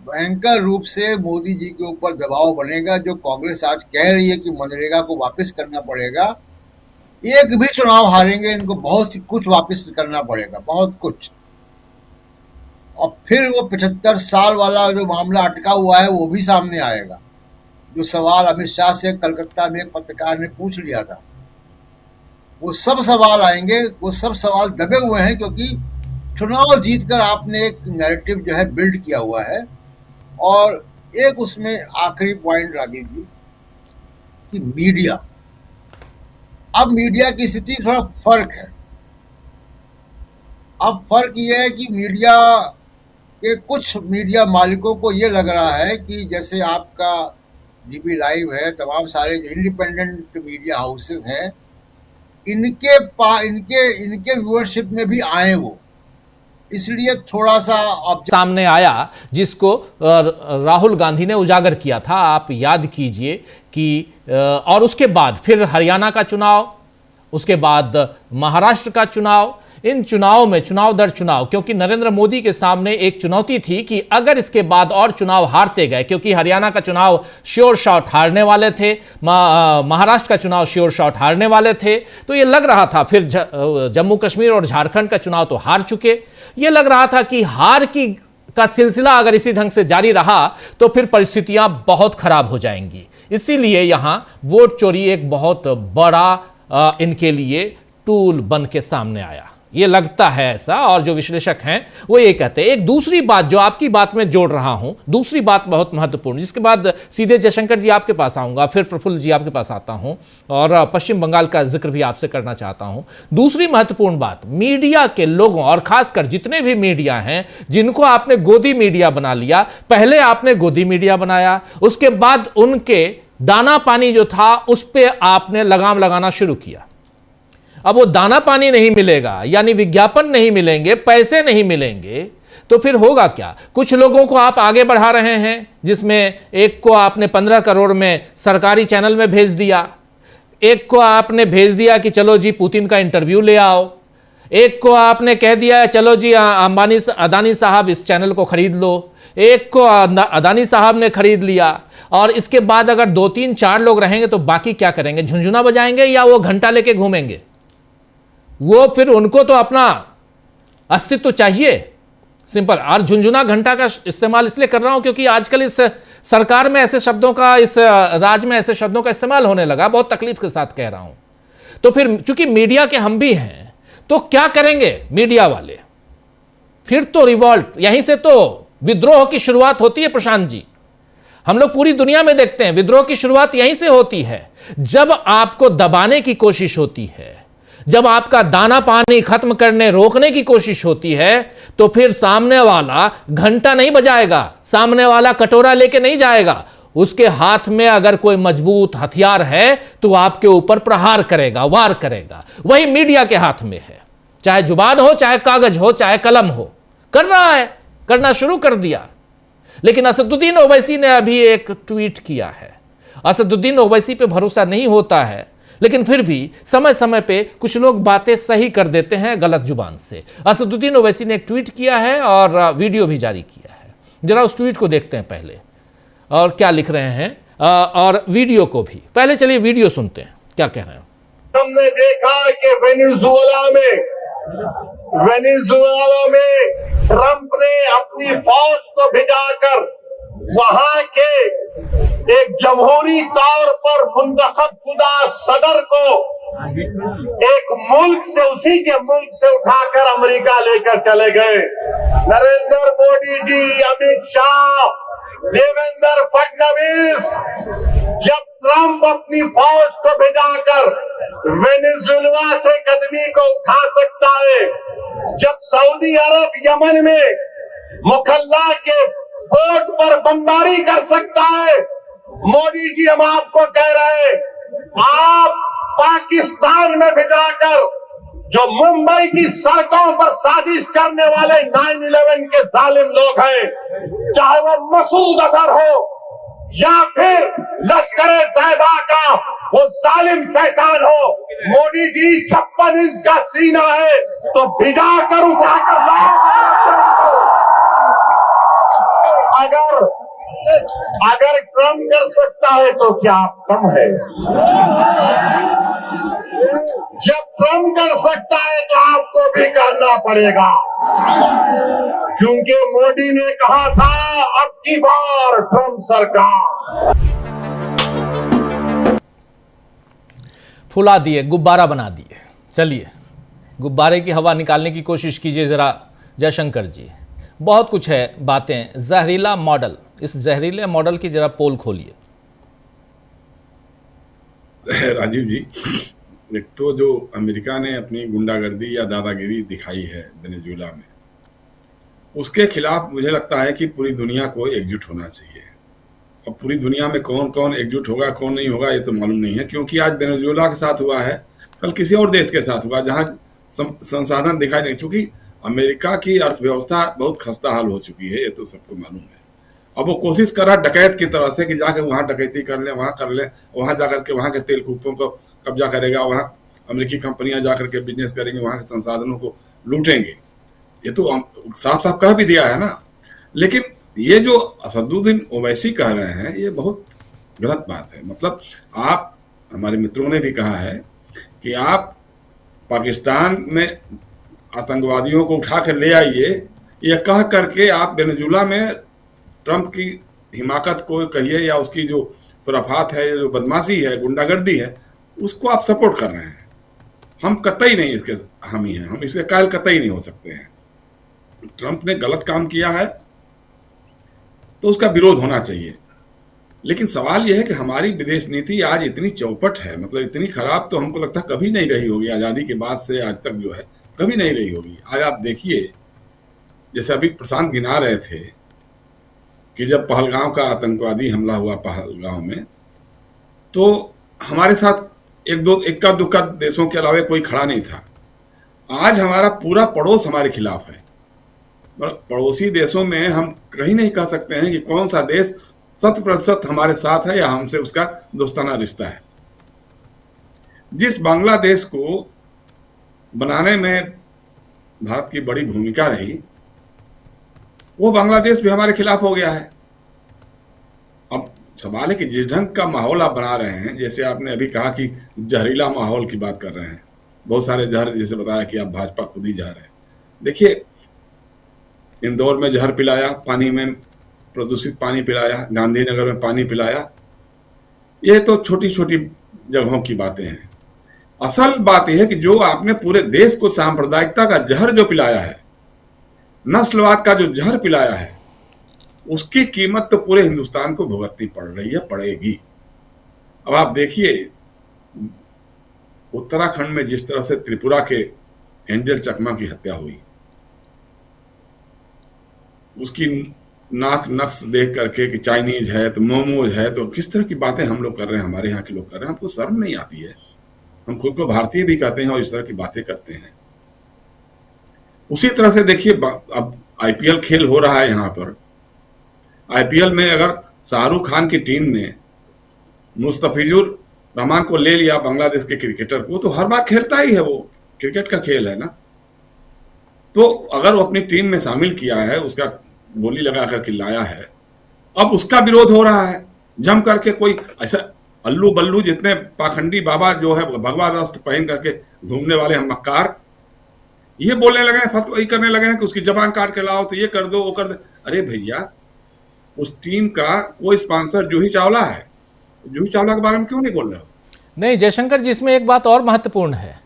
भयंकर रूप से मोदी जी के ऊपर दबाव बनेगा। जो कांग्रेस आज कह रही है कि मनरेगा को वापस करना पड़ेगा, एक भी चुनाव हारेंगे इनको बहुत कुछ वापस करना पड़ेगा, बहुत कुछ। और फिर वो 75 साल वाला जो मामला अटका हुआ है वो भी सामने आएगा। जो सवाल अमित शाह से कलकत्ता में एक पत्रकार ने पूछ लिया था, वो सब सवाल आएंगे। वो सब सवाल दबे हुए हैं क्योंकि चुनाव जीतकर आपने एक नैरेटिव जो है बिल्ड किया हुआ है। और एक उसमें आखिरी पॉइंट राजीव जी, कि मीडिया, अब मीडिया की स्थिति थोड़ा फर्क है। अब फर्क ये है कि मीडिया के कुछ मीडिया मालिकों को ये लग रहा है कि जैसे आपका डीबी लाइव है, तमाम सारे जो इंडिपेंडेंट मीडिया हाउसेस हैं, इनके व्यूअरशिप में भी आए वो। इसलिए थोड़ा सा सामने आया, जिसको राहुल गांधी ने उजागर किया था, आप याद कीजिए कि और उसके बाद फिर हरियाणा का चुनाव, उसके बाद महाराष्ट्र का चुनाव। इन चुनाव में चुनाव दर चुनाव, क्योंकि नरेंद्र मोदी के सामने एक चुनौती थी कि अगर इसके बाद और चुनाव हारते गए, क्योंकि हरियाणा का चुनाव श्योर शॉट हारने वाले थे, महाराष्ट्र का चुनाव श्योर शॉट हारने वाले थे, तो ये लग रहा था, फिर जम्मू कश्मीर और झारखंड का चुनाव तो हार चुके, ये लग रहा था कि हार का सिलसिला अगर इसी ढंग से जारी रहा तो फिर परिस्थितियां बहुत खराब हो जाएंगी। इसीलिए यहां वोट चोरी एक बहुत बड़ा इनके लिए टूल बन के सामने आया, ये लगता है ऐसा। और जो विश्लेषक हैं वो ये कहते हैं। एक दूसरी बात जो आपकी बात में जोड़ रहा हूं, दूसरी बात बहुत महत्वपूर्ण, जिसके बाद सीधे जयशंकर जी आपके पास आऊंगा, फिर प्रफुल्ल जी आपके पास आता हूं और पश्चिम बंगाल का जिक्र भी आपसे करना चाहता हूं। दूसरी महत्वपूर्ण बात, मीडिया के लोगों और खासकर जितने भी मीडिया हैं जिनको आपने गोदी मीडिया बना लिया, पहले आपने गोदी मीडिया बनाया, उसके बाद उनके दाना पानी जो था उस पर आपने लगाम लगाना शुरू किया। अब वो दाना पानी नहीं मिलेगा, यानी विज्ञापन नहीं मिलेंगे, पैसे नहीं मिलेंगे, तो फिर होगा क्या? कुछ लोगों को आप आगे बढ़ा रहे हैं, जिसमें एक को आपने 15 करोड़ में सरकारी चैनल में भेज दिया, एक को आपने भेज दिया कि चलो जी पुतिन का इंटरव्यू ले आओ, एक को आपने कह दिया चलो जी अदानी साहब इस चैनल को खरीद लो, एक को अदानी साहब ने खरीद लिया। और इसके बाद अगर 2 3 4 लोग रहेंगे तो बाकी क्या करेंगे? झुंझुना बजाएंगे या वो घंटा लेके घूमेंगे? वो फिर उनको तो अपना अस्तित्व चाहिए, सिंपल। और झुंझुना घंटा का इस्तेमाल इसलिए कर रहा हूं क्योंकि आजकल इस सरकार में ऐसे शब्दों का, इस राज्य में ऐसे शब्दों का इस्तेमाल होने लगा, बहुत तकलीफ के साथ कह रहा हूं। तो फिर चूंकि मीडिया के हम भी हैं, तो क्या करेंगे मीडिया वाले? फिर तो रिवॉल्ट, यहीं से तो विद्रोह की शुरुआत होती है प्रशांत जी। हम लोग पूरी दुनिया में देखते हैं विद्रोह की शुरुआत यहीं से होती है, जब आपको दबाने की कोशिश होती है, जब आपका दाना पानी खत्म करने रोकने की कोशिश होती है, तो फिर सामने वाला घंटा नहीं बजाएगा, सामने वाला कटोरा लेके नहीं जाएगा, उसके हाथ में अगर कोई मजबूत हथियार है तो आपके ऊपर प्रहार करेगा, वार करेगा। वही मीडिया के हाथ में है, चाहे जुबान हो, चाहे कागज हो, चाहे कलम हो। कर रहा है, करना शुरू कर दिया। लेकिन असदुद्दीन ओवैसी ने अभी एक ट्वीट किया है। असदुद्दीन ओवैसी पे भरोसा नहीं होता है, लेकिन फिर भी समय समय पे कुछ लोग बातें सही कर देते हैं गलत जुबान से। असदुद्दीन ओवैसी ने एक ट्वीट किया है और वीडियो भी जारी किया है। जरा उस ट्वीट को देखते हैं पहले, और क्या लिख रहे हैं, और वीडियो को भी। पहले चलिए वीडियो सुनते हैं क्या कह रहे हैं। हमने देखा कि वेनेजुएला में ट्रंप ने अपनी फौज को भिजाकर वहां के एक जमहूरी तौर पर मुंतखब शुदा सदर को एक मुल्क से, उसी के मुल्क से उठाकर अमेरिका लेकर चले गए। नरेंद्र मोदी जी, अमित शाह, देवेंद्र फडणवीस, जब ट्रंप अपनी फौज को भिजाकर वेनेजुएला से कदमी को उठा सकता है, जब सऊदी अरब यमन में मुखल्ला के पोर्ट पर बमबारी कर सकता है, मोदी जी हम आपको कह रहे हैं, आप पाकिस्तान में भिजाकर जो मुंबई की सड़कों पर साजिश करने वाले 9/11 के जालिम लोग हैं, चाहे वो मसूद अजहर हो या फिर लश्कर तैयबा का वो जालिम शैतान हो, मोदी जी 56 इंच का सीना है तो भिजाकर उठाकर अगर ट्रम्प कर सकता है तो क्या आप कम है? जब ट्रम्प कर सकता है तो आपको भी करना पड़ेगा, क्योंकि मोदी ने कहा था अब की बार ट्रम्प सरकार। फुला दिए, गुब्बारा बना दिए। चलिए गुब्बारे की हवा निकालने की कोशिश कीजिए जरा जयशंकर जी। बहुत कुछ है बातें, जहरीला मॉडल, इस जहरीले मॉडल की जरा पोल खोलिए। राजीव जी, एक तो जो अमेरिका ने अपनी गुंडागर्दी या दादागिरी दिखाई है वेनेजुएला में, उसके खिलाफ मुझे लगता है कि पूरी दुनिया को एकजुट होना चाहिए। अब पूरी दुनिया में कौन कौन एकजुट होगा, कौन नहीं होगा, ये तो मालूम नहीं है, क्योंकि आज वेनेजुएला के साथ हुआ है, कल किसी और देश के साथ होगा जहां संसाधन दिखाई नहीं। चूंकि अमेरिका की अर्थव्यवस्था बहुत खस्ता हाल हो चुकी है, ये तो सबको मालूम है। अब वो कोशिश कर रहा डकैत की तरह से कि जाकर वहां डकैती कर ले, वहां कर ले, वहां जाकर के वहां के तेल कूपों को कब्जा करेगा, वहां अमेरिकी कंपनियां जाकर के बिजनेस करेंगे, वहां के संसाधनों को लूटेंगे। ये तो साफ साफ कह भी दिया है ना। लेकिन ये जो असदुद्दीन ओवैसी कह रहे हैं ये बहुत गलत बात है। मतलब आप, हमारे मित्रों ने भी कहा है कि आप पाकिस्तान में आतंकवादियों को उठा कर ले आइए, यह कह करके आप वेनेजुला में ट्रंप की हिमाकत को कहिए या उसकी जो खुराफात है, जो बदमाशी है, गुंडागर्दी है, उसको आप सपोर्ट कर रहे हैं। हम कतई नहीं इसके हामी हैं, हम इसके कायल कतई नहीं हो सकते हैं। ट्रंप ने गलत काम किया है तो उसका विरोध होना चाहिए, लेकिन सवाल यह है कि हमारी विदेश नीति आज इतनी चौपट है, मतलब इतनी खराब तो हमको लगता है कभी नहीं रही होगी, आज़ादी के बाद से आज तक जो है कभी नहीं रही होगी। आज आप देखिए, जैसे अभी प्रशांत गिना रहे थे कि जब पहलगांव का आतंकवादी हमला हुआ पहलगांव में, तो हमारे साथ इक्का दुक्का देशों के अलावा कोई खड़ा नहीं था। आज हमारा पूरा पड़ोस हमारे खिलाफ है। पड़ोसी देशों में हम कहीं नहीं कह सकते हैं कि कौन सा देश 100% हमारे साथ है या हमसे उसका दोस्ताना रिश्ता है। जिस बांग्लादेश को बनाने में भारत की बड़ी भूमिका रही, वो बांग्लादेश भी हमारे खिलाफ हो गया है। अब सवाल है कि जिस ढंग का माहौल आप बना रहे हैं, जैसे आपने अभी कहा कि जहरीला माहौल की बात कर रहे हैं, बहुत सारे जहर, जैसे बताया कि आप भाजपा खुद ही जहर है। देखिए, इंदौर में जहर पिलाया, पानी में प्रदूषित पानी पिलाया, गांधीनगर में पानी पिलाया, ये तो छोटी छोटी जगहों की बातें हैं। असल बात यह है कि जो आपने पूरे देश को सांप्रदायिकता का जहर जो पिलाया है, नस्लवाद का जो जहर पिलाया है, उसकी कीमत तो पूरे हिंदुस्तान को भुगतनी पड़ रही है, पड़ेगी। अब आप देखिए, उत्तराखंड में जिस तरह से त्रिपुरा के एंजल चकमा की हत्या हुई, उसकी नाक नक्श देख करके कि चाइनीज है तो मोमोज है, तो किस तरह की बातें हम लोग कर रहे हैं, हमारे यहाँ के लोग कर रहे हैं। हमको शर्म नहीं आती है? हम खुद को भारतीय भी कहते हैं और इस तरह की बातें करते हैं। उसी तरह से देखिए, अब आईपीएल खेल हो रहा है यहाँ पर। आईपीएल में अगर शाहरुख खान की टीम ने मुस्तफिजुर रहमान को ले लिया, बांग्लादेश के क्रिकेटर को, तो हर बार खेलता ही है, वो क्रिकेट का खेल है ना। तो अगर वो अपनी टीम में शामिल किया है, उसका बोली लगा करके लाया है, अब उसका विरोध हो रहा है जम करके। कोई ऐसा अल्लू बल्लू जितने पाखंडी बाबा जो है भगवा वस्त्र पहन करके घूमने वाले हम मक्कार, ये बोलने लगे हैं, फतवा करने लगे हैं कि उसकी जबान काट के लाओ, तो ये कर दो, वो कर दो। अरे भैया, उस टीम का कोई स्पॉन्सर जूही चावला है, जूही चावला के बारे में क्यों नहीं बोल रहे हो? नहीं जयशंकर जी, इसमें एक बात और महत्वपूर्ण है।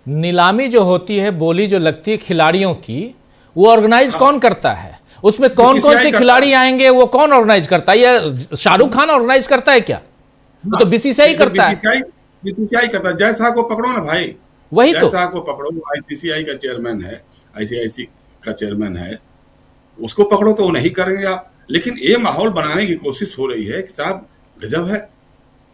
नीलामी जो होती है, बोली जो लगती है खिलाड़ियों की, वो ऑर्गेनाइज कौन करता है? उसमें कौन कौन से खिलाड़ी आएंगे, वो कौन ऑर्गेनाइज करता है? ये शाहरुख खान ऑर्गेनाइज करता है क्या? वो तो बीसीसीआई करता है। बीसीसीआई करता है। जय शाह को पकड़ो ना भाई, वही तो। जय शाह को पकड़ो, आईसीसीआई का चेयरमैन है, आईसीआईसी का चेयरमैन है, उसको पकड़ो तो वो नहीं करेंगे आप। लेकिन ये माहौल बनाने की कोशिश हो रही है कि साहब गजब है,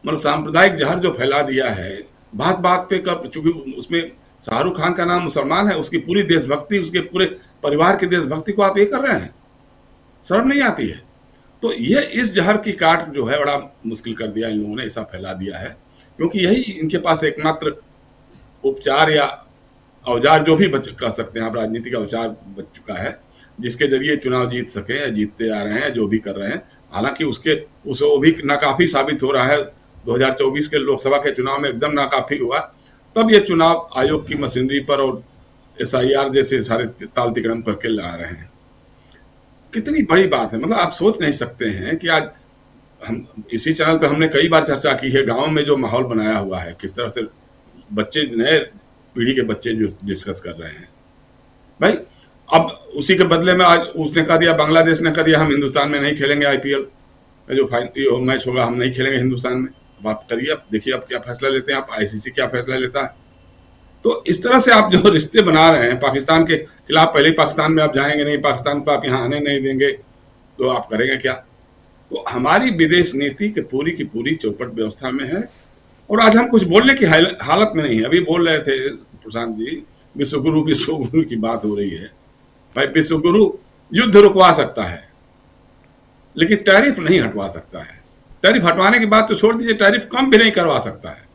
मतलब सांप्रदायिक जहर जो फैला दिया है बात बात पे कर। चूंकि उसमें शाहरुख खान का नाम मुसलमान है, उसकी पूरी देशभक्ति, उसके पूरे परिवार की देशभक्ति को आप ये कर रहे हैं, शर्म नहीं आती है? तो ये इस जहर की काट जो है बड़ा मुश्किल कर दिया इन लोगों ने, ऐसा फैला दिया है, क्योंकि यही इनके पास एकमात्र उपचार या औजार जो भी कह सकते हैं आप, राजनीति का औजार बच चुका है, जिसके जरिए चुनाव जीत सके या जीतते आ रहे हैं, जो भी कर रहे हैं। हालांकि वो भी नाकाफी साबित हो रहा है। 2024 के लोकसभा के चुनाव में एकदम नाकाफी हुआ, तब ये चुनाव आयोग की मशीनरी पर और SIR जैसे सारे ताल तिकड़म करके ला रहे हैं। कितनी बड़ी बात है, मतलब आप सोच नहीं सकते हैं कि आज हम इसी चैनल पे हमने कई बार चर्चा की है, गांव में जो माहौल बनाया हुआ है, किस तरह से बच्चे, नए पीढ़ी के बच्चे जो डिस्कस कर रहे हैं। भाई अब उसी के बदले में आज उसने कह दिया, बांग्लादेश ने कह दिया, हम हिंदुस्तान में नहीं खेलेंगे IPL का जो फाइनल मैच होगा, हम नहीं खेलेंगे हिंदुस्तान में। अब आप करिए, अब देखिए आप क्या फैसला लेते हैं, आप ICC क्या फैसला लेता है। तो इस तरह से आप जो रिश्ते बना रहे हैं पाकिस्तान के खिलाफ, पहले पाकिस्तान में आप जाएंगे नहीं, पाकिस्तान को आप यहाँ आने नहीं देंगे, तो आप करेंगे क्या? तो हमारी विदेश नीति की पूरी चौपट व्यवस्था में है, और आज हम कुछ बोलने की हालत में नहीं है। अभी बोल रहे थे प्रशांत जी, विश्वगुरु की बात हो रही है, भाई विश्वगुरु युद्ध रुकवा सकता है, लेकिन टैरिफ नहीं हटवा सकता है। टैरिफ हटवाने की बात तो छोड़ दीजिए, टैरिफ कम भी नहीं करवा सकता है।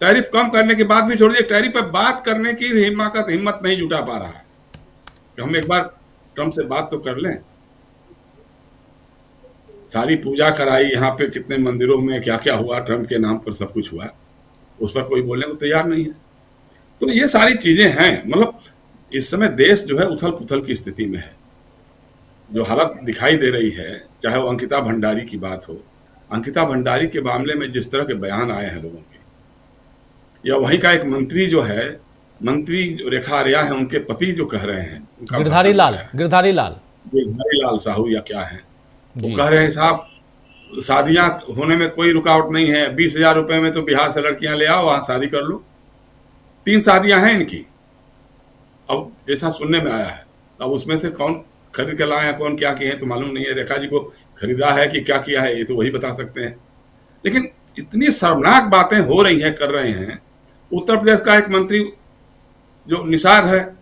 टैरिफ कम करने की बात भी छोड़ दीजिए, टैरिफ पर बात करने की हिम्मत नहीं जुटा पा रहा है कि हम एक बार ट्रंप से बात तो कर लें। सारी पूजा कराई, यहाँ पे कितने मंदिरों में क्या क्या हुआ, ट्रंप के नाम पर सब कुछ हुआ, उस पर कोई बोलने को तैयार नहीं है। तो ये सारी चीजें हैं, मतलब इस समय देश जो है उथल पुथल की स्थिति में है। जो हालत दिखाई दे रही है, चाहे वो अंकिता भंडारी की बात हो, अंकिता भंडारी के मामले में जिस तरह के बयान आए हैं लोगों के, या वहीं का एक मंत्री जो है, मंत्री जो रेखा आर्या है, उनके पति जो कह रहे हैं, गिरधारी लाल साहू या क्या है, वो कह रहे हैं साहब शादियां होने में कोई रुकावट नहीं है, 20,000 रुपए में तो बिहार से लड़कियां ले आओ, वहां शादी कर लो। 3 शादियां हैं इनकी, अब ऐसा सुनने में आया है। अब उसमें से कौन खरीद कर लाए हैं, कौन क्या किए हैं तो मालूम नहीं है। रेखा जी को खरीदा है कि क्या किया है ये तो वही बता सकते हैं। लेकिन इतनी शर्मनाक बातें हो रही हैं, कर रहे हैं। उत्तर प्रदेश का एक मंत्री जो निषाद है,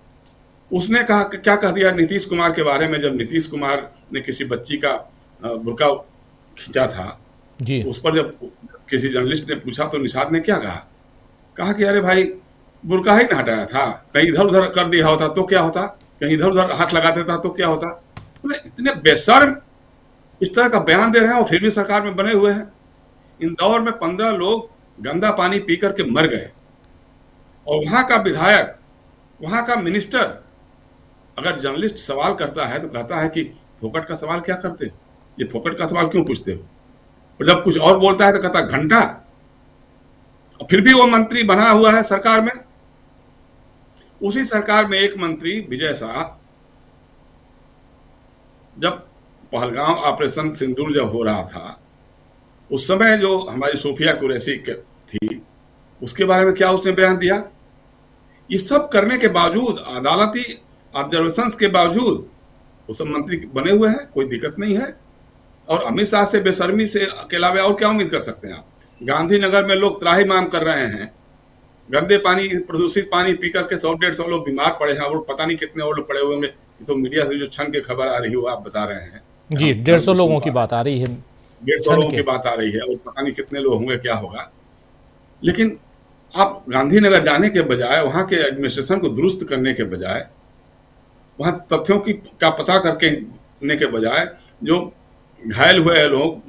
उसने कहा, क्या कह दिया नीतीश कुमार के बारे में, जब नीतीश कुमार ने किसी बच्ची का बुर्का खींचा था जी, उस पर जब किसी जर्नलिस्ट ने पूछा तो निषाद ने क्या कहा कि अरे भाई बुर्का ही ना हटाया था, कहीं इधर उधर कर दिया होता तो क्या होता, कहीं इधर उधर हाथ लगा देता तो क्या होता। तो इतने बेशर्म इस तरह का बयान दे रहे हैं और फिर भी सरकार में बने हुए हैं। इंदौर में 15 लोग गंदा पानी पी करके मर गए, और वहां का विधायक, वहां का मिनिस्टर अगर जर्नलिस्ट सवाल करता है तो कहता है कि फोकट का सवाल क्या करते हो, ये फोकट का सवाल क्यों पूछते हो, और जब कुछ और बोलता है तो कहता घंटा। फिर भी वो मंत्री बना हुआ है सरकार में। उसी सरकार में एक मंत्री विजय शाह, जब पहलगांव ऑपरेशन सिंदूर जब हो रहा था, उस समय जो हमारी सोफिया कुरैशी थी, उसके बारे में क्या उसने बयान दिया। ये सब करने के बावजूद, अदालती ऑब्जर्वेशंस के बावजूद वो सब मंत्री बने हुए हैं, कोई दिक्कत नहीं है। और अमित शाह से बेशर्मी से के अलावा और क्या उम्मीद कर सकते हैं आप। गांधीनगर में लोग त्राही माम कर रहे हैं, गंदे पानी, प्रदूषित पानी पी करके 100-150 लोग बीमार पड़े हैं, और पता नहीं कितने और लोग पड़े हुए होंगे। तो मीडिया से जो क्षण की खबर आ रही है वो आप बता रहे हैं जी, 150 लोगों की बात आ रही है, 150 लोगों की बात आ रही है, और पता नहीं कितने लोग होंगे, क्या होगा। लेकिन आप गांधीनगर जाने के बजाय, वहां के एडमिनिस्ट्रेशन को दुरुस्त करने के बजाय, वहां तथ्यों का पता करने के बजाय, जो घायल हुए लोग,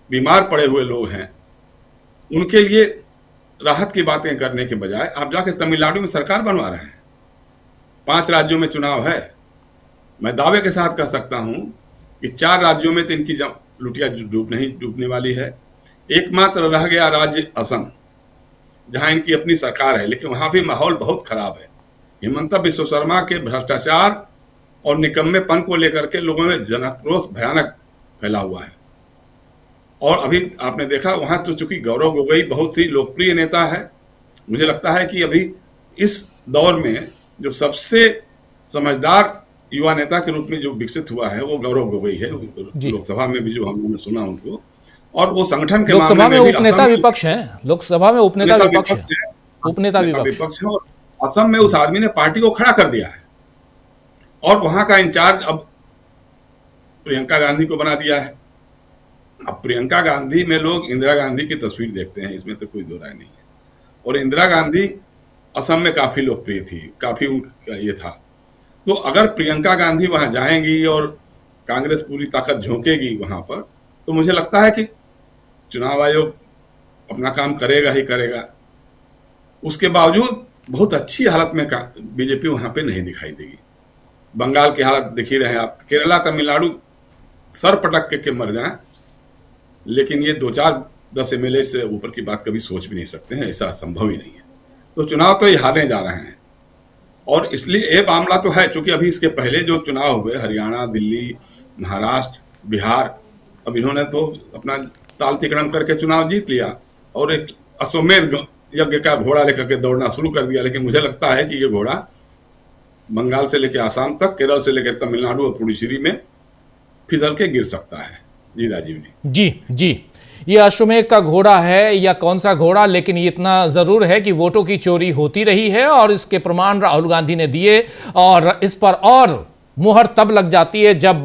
बीमार पड़े हुए लोग हैं, उनके लिए राहत की बातें करने के बजाय आप जाके तमिलनाडु में सरकार बनवा रहे हैं। 5 राज्यों में चुनाव है। मैं दावे के साथ कह सकता हूं कि 4 राज्यों में तो इनकी लुटिया डूबने वाली है। एकमात्र रह गया राज्य असम, जहां इनकी अपनी सरकार है, लेकिन वहां भी माहौल बहुत खराब है। हिमंता बिश्व शर्मा के भ्रष्टाचार और निकम्मेपन को लेकर के लोगों में जनाक्रोश भयानक फैला हुआ है। और अभी आपने देखा वहां तो चूंकि गौरव गोगोई बहुत ही लोकप्रिय नेता है, मुझे लगता है कि अभी इस दौर में जो सबसे समझदार युवा नेता के रूप में जो विकसित हुआ है वो गौरव गोगोई है। लोकसभा में भी जो हमने सुना उनको, और वो संगठन के मामले में भी उपनेता विपक्ष हैं, लोकसभा में उपनेता विपक्ष है, और असम में उस आदमी ने पार्टी को खड़ा कर दिया है, और वहां का इंचार्ज अब प्रियंका गांधी को बना दिया है। अब प्रियंका गांधी में लोग इंदिरा गांधी की तस्वीर देखते हैं, इसमें तो कोई दो राय नहीं है। और इंदिरा गांधी असम में काफी लोकप्रिय थी, काफी उनका ये था। तो अगर प्रियंका गांधी वहां जाएंगी और कांग्रेस पूरी ताकत झोंकेगी वहां पर, तो मुझे लगता है कि चुनाव आयोग अपना काम करेगा ही करेगा। उसके बावजूद बहुत अच्छी हालत में बीजेपी वहां पे नहीं दिखाई देगी। बंगाल की हालत देख ही रहे हैं आप, केरला तमिलनाडु सर पटक के मर जाएं, लेकिन ये 2-4-10 MLA से ऊपर की बात कभी सोच भी नहीं सकते हैं, ऐसा संभव ही नहीं है। तो चुनाव तो ये हारने जा रहे हैं, और इसलिए ये मामला तो है, चूंकि अभी इसके पहले जो चुनाव हुए हरियाणा, दिल्ली, महाराष्ट्र, बिहार, अब इन्होंने तो अपना ताल तिकड़म करके चुनाव जीत लिया और एक अश्वमेध यज्ञ का घोड़ा लेकर के दौड़ना शुरू कर दिया। लेकिन मुझे लगता है कि ये घोड़ा बंगाल से लेकर आसाम तक, केरल से लेकर तमिलनाडु और पुडुचेरी में फिसल के गिर सकता है। जी राजीव जी। जी, ये अश्वमेध का घोड़ा है या कौन सा घोड़ा, लेकिन ये इतना जरूर है कि वोटों की चोरी होती रही है और इसके प्रमाण राहुल गांधी ने दिए, और इस पर और मुहर तब लग जाती है जब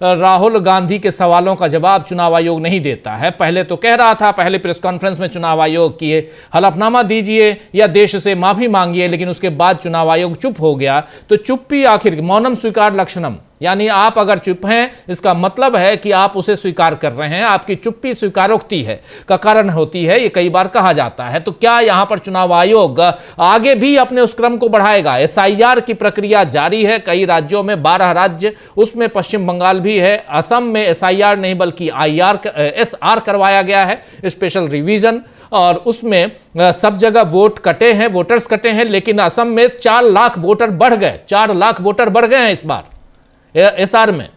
राहुल गांधी के सवालों का जवाब चुनाव आयोग नहीं देता है। पहले तो कह रहा था, पहले प्रेस कॉन्फ्रेंस में चुनाव आयोग की हलफनामा दीजिए या देश से माफी मांगिए, लेकिन उसके बाद चुनाव आयोग चुप हो गया। तो चुप्पी आखिर मौनम स्वीकार लक्षणम, यानी आप अगर चुप हैं इसका मतलब है कि आप उसे स्वीकार कर रहे हैं, आपकी चुप्पी स्वीकारोक्ति है का कारण होती है, ये कई बार कहा जाता है। तो क्या यहां पर चुनाव आयोग आगे भी अपने उस क्रम को बढ़ाएगा? एसआईआर की प्रक्रिया जारी है कई राज्यों में, 12 राज्य, उसमें पश्चिम बंगाल भी है। असम में एसआईआर नहीं बल्कि एसआर करवाया गया है, स्पेशल रिवीजन, और उसमें सब जगह वोट कटे हैं, वोटर्स कटे हैं, लेकिन असम में 4 लाख वोटर बढ़ गए, 4 लाख वोटर बढ़ गए हैं इस बार एसआर में।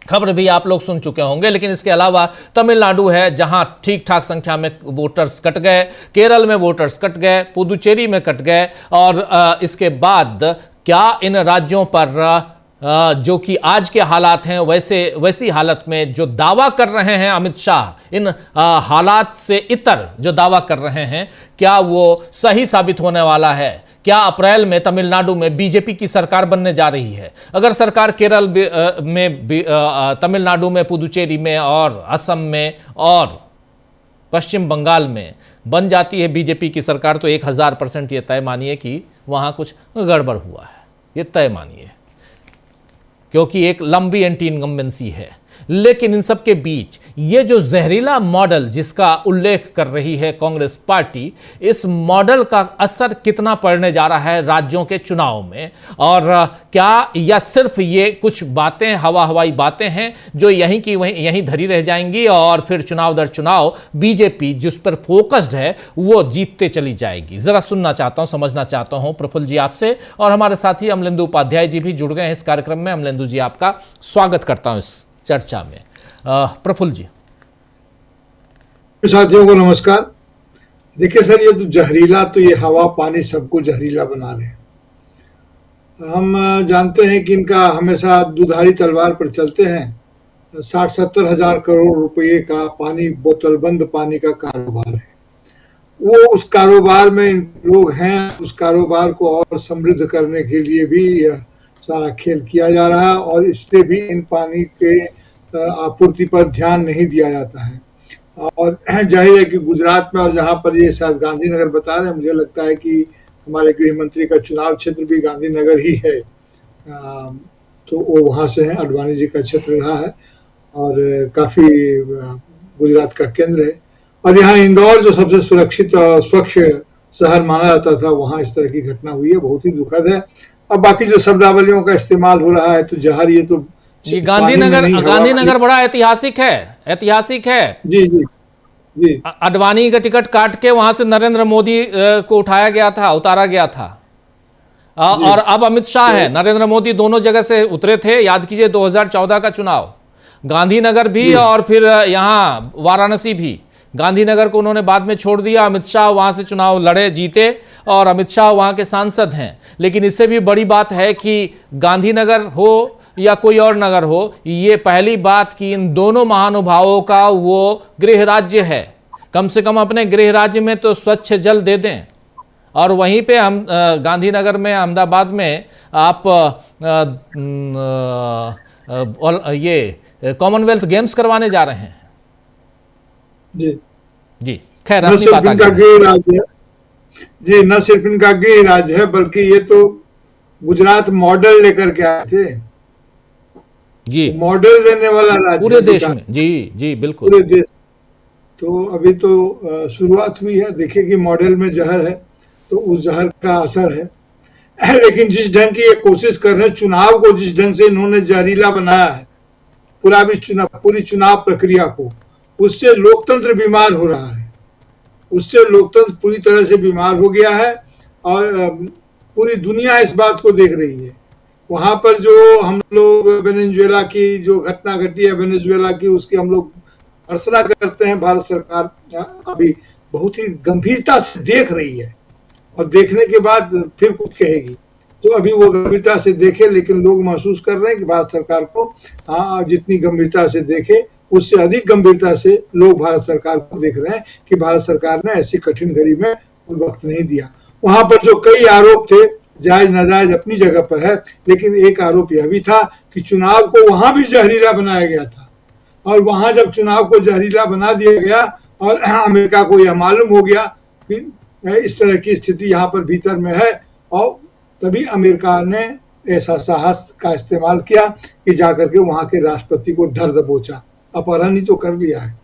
खबर भी आप लोग सुन चुके होंगे। लेकिन इसके अलावा तमिलनाडु है जहां ठीक ठाक संख्या में वोटर्स कट गए, केरल में वोटर्स कट गए, पुदुचेरी में कट गए, और इसके बाद क्या इन राज्यों पर जो कि आज के हालात हैं वैसी हालत में जो दावा कर रहे हैं अमित शाह, इन हालात से इतर जो दावा कर रहे हैं, क्या वो सही साबित होने वाला है? क्या अप्रैल में तमिलनाडु में बीजेपी की सरकार बनने जा रही है? अगर सरकार केरल में, तमिलनाडु में, पुदुचेरी में और असम में और पश्चिम बंगाल में बन जाती है बीजेपी की सरकार, तो 1000% ये तय मानिए कि वहां कुछ गड़बड़ हुआ है, ये तय मानिए, क्योंकि एक लंबी एंटी इनकम्बेंसी है। लेकिन इन सब के बीच ये जो जहरीला मॉडल जिसका उल्लेख कर रही है कांग्रेस पार्टी, इस मॉडल का असर कितना पड़ने जा रहा है राज्यों के चुनाव में, और क्या या सिर्फ ये कुछ बातें, हवाई बातें हैं जो यहीं की वहीं यहीं धरी रह जाएंगी और फिर चुनाव दर चुनाव बीजेपी जिस पर फोकस्ड है वो जीतते चली जाएगी? जरा सुनना चाहता हूं, समझना चाहता हूं प्रफुल्ल जी आपसे, और हमारे साथी अमलेंदु उपाध्याय जी भी जुड़ गए हैं इस कार्यक्रम में। अमलेंदु जी, आपका स्वागत करता हूं इस चर्चा में। प्रफुल्ल जी। साथियों को नमस्कार। देखिए सर, ये तो जहरीला, तो ये हवा पानी सबको जहरीला बना रहे हैं। हम जानते हैं कि इनका हमेशा दुधारी तलवार पर चलते हैं। 60-70 हजार करोड़ रुपए का पानी, बोतलबंद पानी का कारोबार है वो। उस कारोबार में इन लोग हैं, उस कारोबार को और समृद्ध करने के लिए भी सारा खेल किया जा रहा है, और इसलिए भी इन पानी के आपूर्ति पर ध्यान नहीं दिया जाता है। और जाहिर है कि गुजरात में, और जहां पर ये शायद गांधीनगर बता रहे हैं, मुझे लगता है कि हमारे गृह मंत्री का चुनाव क्षेत्र भी गांधीनगर ही है, तो वो वहां से है, अडवाणी जी का क्षेत्र रहा है और काफी गुजरात का केंद्र है। और यहाँ इंदौर जो सबसे सुरक्षित और स्वच्छ शहर माना जाता था, वहां इस तरह की घटना हुई है, बहुत ही दुखद है। अब बाकी जो शब्दावलियों का इस्तेमाल हो रहा है, तो जहर, ये तो गांधीनगर बड़ा ऐतिहासिक है। जी। अडवाणी का टिकट काट के वहां से नरेंद्र मोदी को उठाया गया था, उतारा गया था, और अब अमित शाह है, नरेंद्र मोदी दोनों जगह से उतरे थे। याद कीजिए 2014 का चुनाव, गांधीनगर भी और फिर यहाँ वाराणसी भी। गांधीनगर को उन्होंने बाद में छोड़ दिया, अमित शाह वहां से चुनाव लड़े, जीते, और अमित शाह वहां के सांसद हैं। लेकिन इससे भी बड़ी बात है कि गांधीनगर हो या कोई और नगर हो, ये पहली बात कि इन दोनों महानुभावों का वो गृह राज्य है। कम से कम अपने गृह राज्य में तो स्वच्छ जल दे दें, और वहीं पे हम गांधीनगर में, अहमदाबाद में आप ये कॉमनवेल्थ गेम्स करवाने जा रहे हैं। जी खैर, अपनी बात आगे जी, न सिर्फ इनका गृह राज्य है, बल्कि ये तो गुजरात मॉडल लेकर के आए थे जी, मॉडल देने वाला राज्य पूरे देश में। जी बिल्कुल, पूरे देश। तो अभी तो शुरुआत हुई है, देखिए कि मॉडल में जहर है तो उस जहर का असर है। लेकिन जिस ढंग की ये कोशिश कर रहे हैं, चुनाव को जिस ढंग से इन्होंने जहरीला बनाया है, पूरी चुनाव प्रक्रिया को, उससे लोकतंत्र बीमार हो रहा है, उससे लोकतंत्र पूरी तरह से बीमार हो गया है। और पूरी दुनिया इस बात को देख रही है। वहां पर जो हम लोग वेनेजुएला की जो घटना घटी है, वेनेजुएला की, उसकी हम लोग भर्त्सना करते हैं। भारत सरकार अभी बहुत ही गंभीरता से देख रही है, और देखने के बाद फिर कुछ कहेगी। तो अभी वो गंभीरता से देखे, लेकिन लोग महसूस कर रहे हैं कि भारत सरकार को जितनी गंभीरता से देखे उससे अधिक गंभीरता से लोग भारत सरकार को देख रहे हैं कि भारत सरकार ने ऐसी कठिन घड़ी में कोई वक्त नहीं दिया। वहां पर जो कई आरोप थे, जायज नाजायज अपनी जगह पर है, लेकिन एक आरोप यह भी था कि चुनाव को वहां भी जहरीला बनाया गया था। और वहां जब चुनाव को जहरीला बना दिया गया और अमेरिका को यह मालूम हो गया कि इस तरह की स्थिति यहाँ पर भीतर में है, और तभी अमेरिका ने ऐसा साहस का इस्तेमाल किया कि जाकर के वहां के राष्ट्रपति को धर दबोचा। अपहरण ही तो कर लिया है,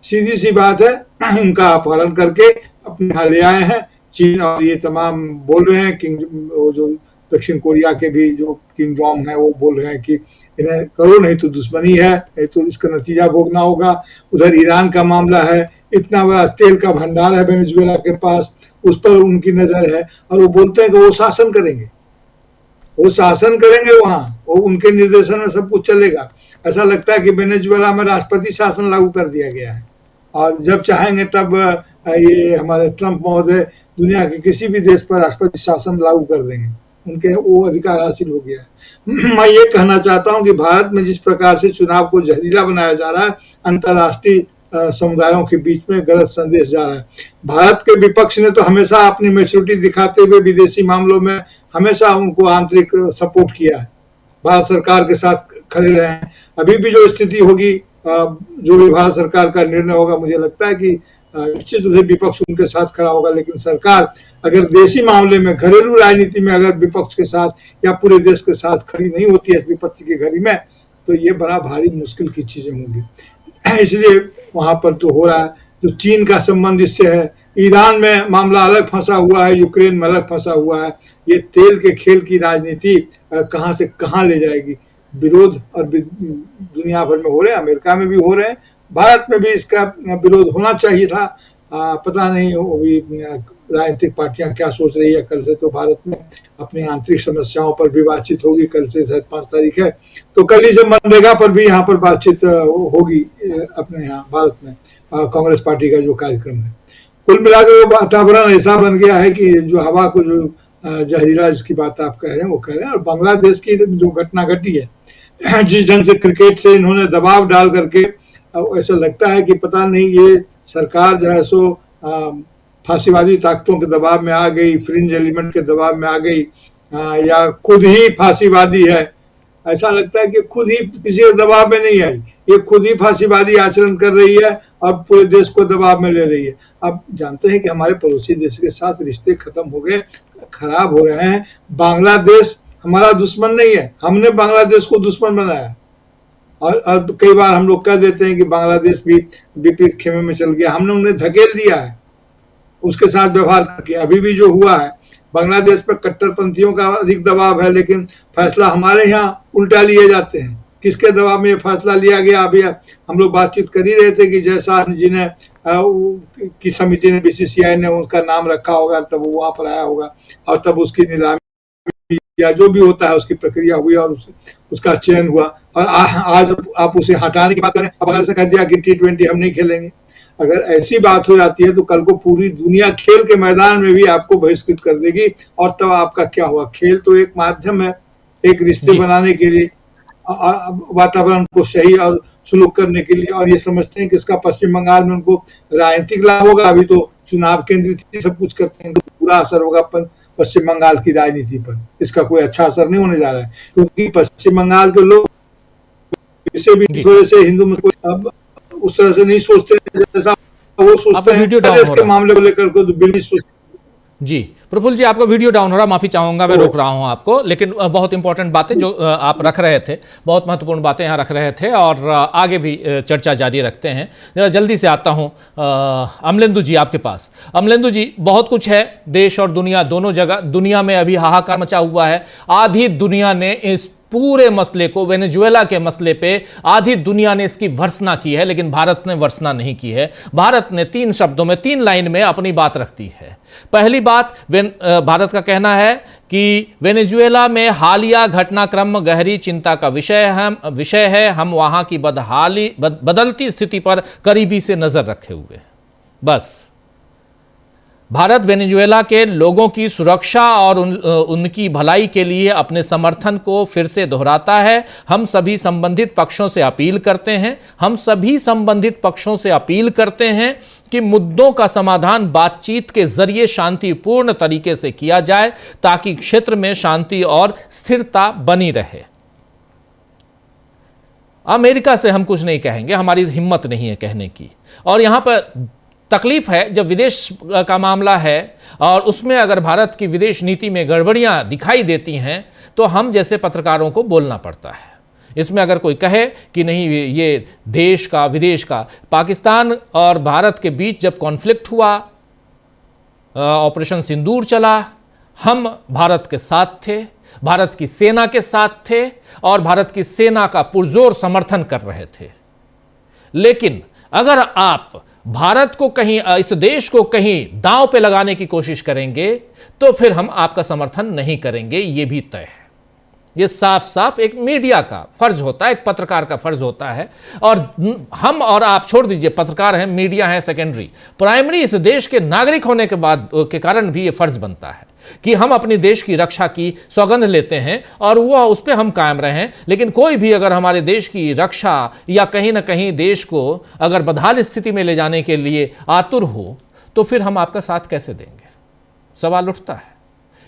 सीधी सी बात है। उनका अपहरण करके अपने यहाँ ले आए हैं। चीन और ये तमाम बोल रहे हैं, जो दक्षिण कोरिया के भी जो किंग जोंग है वो बोल रहे हैं कि इन्हें करो, नहीं तो दुश्मनी है, नहीं तो इसका नतीजा भोगना होगा। उधर ईरान का मामला है, इतना बड़ा तेल का भंडार है वेनेजुएला के पास, उस पर उनकी नजर है, और वो बोलते हैं कि वो शासन करेंगे, वो शासन करेंगे वहां, वो उनके निर्देशन में सब कुछ चलेगा। ऐसा लगता है कि वेनेजुएला में राष्ट्रपति शासन लागू कर दिया गया है, और जब चाहेंगे तब ये हमारे ट्रंप महोदय दुनिया के किसी भी देश पर राष्ट्रपति शासन लागू कर देंगे, उनके वो अधिकार हासिल हो गया है। मैं ये कहना चाहता हूं कि भारत में जिस प्रकार से चुनाव को जहरीला बनाया जा रहा है, अंतर्राष्ट्रीय समुदायों के बीच में गलत संदेश जा रहा है। भारत के विपक्ष ने तो हमेशा अपनी मैच्योरिटी दिखाते हुए विदेशी मामलों में हमेशा उनको आंतरिक सपोर्ट किया है, भारत सरकार के साथ खड़े रहे हैं। अभी भी जो स्थिति होगी, जो भी भारत सरकार का निर्णय होगा, मुझे लगता है कि निश्चित रूप से विपक्ष उनके साथ खड़ा होगा। लेकिन सरकार अगर देशी मामले में, घरेलू राजनीति में अगर विपक्ष के साथ या पूरे देश के साथ खड़ी नहीं होती है विपत्ति की घड़ी में, तो ये बड़ा भारी मुश्किल की चीजें होंगी। इसलिए वहां पर तो हो रहा है, जो चीन का संबंध इससे है, ईरान में मामला अलग फंसा हुआ है, यूक्रेन में अलग फंसा हुआ है। ये तेल के खेल की राजनीति कहां से कहां ले जाएगी। विरोध और दुनिया भर में हो रहे हैं, अमेरिका में भी हो रहे हैं, भारत में भी इसका विरोध होना चाहिए था। पता नहीं अभी राजनीतिक पार्टियां क्या सोच रही है। कल से तो भारत में अपनी आंतरिक समस्याओं पर भी बातचीत होगी, कल से शायद 5 तारीख है, तो कल ही से मनरेगा पर भी यहाँ पर बातचीत होगी अपने यहाँ भारत में, कांग्रेस पार्टी का जो कार्यक्रम है। कुल मिलाकर वातावरण ऐसा बन गया है कि जो हवा को जो जहरीला जिसकी बात आप कह रहे हैं वो कह रहे हैं। और बांग्लादेश की जो घटना घटी है, जिस ढंग से क्रिकेट से इन्होंने दबाव डाल करके, अब ऐसा लगता है कि पता नहीं ये सरकार जो है सो फांसीवादी ताकतों के दबाव में आ गई, फ्रिंज एलिमेंट के दबाव में आ गई, या खुद ही फांसीवादी है। ऐसा लगता है कि खुद ही किसी के दबाव में नहीं आई, ये खुद ही फांसीवादी आचरण कर रही है और पूरे देश को दबाव में ले रही है। अब जानते हैं कि हमारे पड़ोसी देश के साथ रिश्ते खत्म हो गए, खराब हो रहे हैं। बांग्लादेश हमारा दुश्मन नहीं है, हमने बांग्लादेश को दुश्मन बनाया। और कई बार हम लोग कह देते हैं कि बांग्लादेश भी विपरीत खेमे में चल गया, हमने उन्हें धकेल दिया है, उसके साथ व्यवहार करके। अभी भी जो हुआ है, बांग्लादेश पर कट्टरपंथियों का अधिक दबाव है, लेकिन फैसला हमारे यहाँ उल्टा लिए जाते हैं। किसके दबाव में ये फैसला लिया गया? अभी हम लोग बातचीत कर ही रहे थे कि जैसा जी ने की समिति ने, बीसीसीआई ने उसका नाम रखा होगा, तब वो वहां पर आया होगा और तब उसकी नीलामी या जो भी होता है उसकी प्रक्रिया हुई और उसका चयन हुआ। और आज आप उसे हटाने की बात करें, अब अलग से कह दिया कि T20 हम नहीं खेलेंगे। अगर ऐसी बात हो जाती है तो कल को पूरी दुनिया खेल के मैदान में भी आपको बहिष्कृत कर देगी, और तब आपका क्या हुआ? खेल तो एक माध्यम है, एक रिश्ते बनाने के लिए, वातावरण को सही और सुलूक करने के लिए। और ये समझते हैं कि इसका पश्चिम बंगाल में उनको राजनीतिक लाभ होगा। अभी तो चुनाव केंद्रित सब कुछ करते हैं, तो पूरा असर होगा पश्चिम बंगाल की राजनीति पर। इसका कोई अच्छा असर नहीं होने जा रहा है, क्योंकि पश्चिम बंगाल के लोग इसे भी थोड़े से हिंदू अब उस तरह से नहीं सोचते जैसा वो सोचते हैं देश के मामले को लेकर को। तो बिल्कुल जी प्रफुल्ल जी, आपका वीडियो डाउन हो रहा, माफी चाहूंगा, मैं रोक रहा हूं आपको, लेकिन बहुत इंपॉर्टेंट बातें जो आप रख रहे थे, बहुत महत्वपूर्ण बातें यहाँ रख रहे थे, और आगे भी चर्चा जारी रखते हैं। जरा जल्दी से आता हूं अमलेंदु जी आपके पास। अमलेंदु जी, बहुत कुछ है, देश और दुनिया दोनों जगह, दुनिया में अभी हाहाकार मचा हुआ है। आधी दुनिया ने इस पूरे मसले को, वेनेजुएला के मसले पे आधी दुनिया ने इसकी भर्त्सना की है, लेकिन भारत ने भर्त्सना नहीं की है। भारत ने 3 शब्दों में, 3 लाइन में अपनी बात रखती है। पहली बात, भारत का कहना है कि वेनेजुएला में हालिया घटनाक्रम गहरी चिंता का विषय है। हम वहां की बदलती स्थिति पर करीबी से नजर रखे हुए हैं। बस भारत वेनेजुएला के लोगों की सुरक्षा और उनकी भलाई के लिए अपने समर्थन को फिर से दोहराता है। हम सभी संबंधित पक्षों से अपील करते हैं कि मुद्दों का समाधान बातचीत के जरिए शांतिपूर्ण तरीके से किया जाए ताकि क्षेत्र में शांति और स्थिरता बनी रहे। अमेरिका से हम कुछ नहीं कहेंगे, हमारी हिम्मत नहीं है कहने की। और यहां पर तकलीफ है जब विदेश का मामला है और उसमें अगर भारत की विदेश नीति में गड़बड़ियां दिखाई देती हैं तो हम जैसे पत्रकारों को बोलना पड़ता है। इसमें अगर कोई कहे कि नहीं ये देश का विदेश का, पाकिस्तान और भारत के बीच जब कॉन्फ्लिक्ट हुआ, ऑपरेशन सिंदूर चला, हम भारत के साथ थे, भारत की सेना के साथ थे और भारत की सेना का पुरजोर समर्थन कर रहे थे। लेकिन अगर आप भारत को कहीं, इस देश को कहीं दांव पे लगाने की कोशिश करेंगे तो फिर हम आपका समर्थन नहीं करेंगे, ये भी तय है। ये साफ साफ एक मीडिया का फर्ज होता है, एक पत्रकार का फर्ज होता है। और हम और आप छोड़ दीजिए, पत्रकार हैं, मीडिया है सेकेंडरी, प्राइमरी इस देश के नागरिक होने के बाद के कारण भी ये फर्ज बनता है कि हम अपने देश की रक्षा की सौगंध लेते हैं और वो उस पर हम कायम रहें। लेकिन कोई भी अगर हमारे देश की रक्षा या कहीं ना कहीं देश को अगर बदहाल स्थिति में ले जाने के लिए आतुर हो तो फिर हम आपका साथ कैसे देंगे, सवाल उठता है।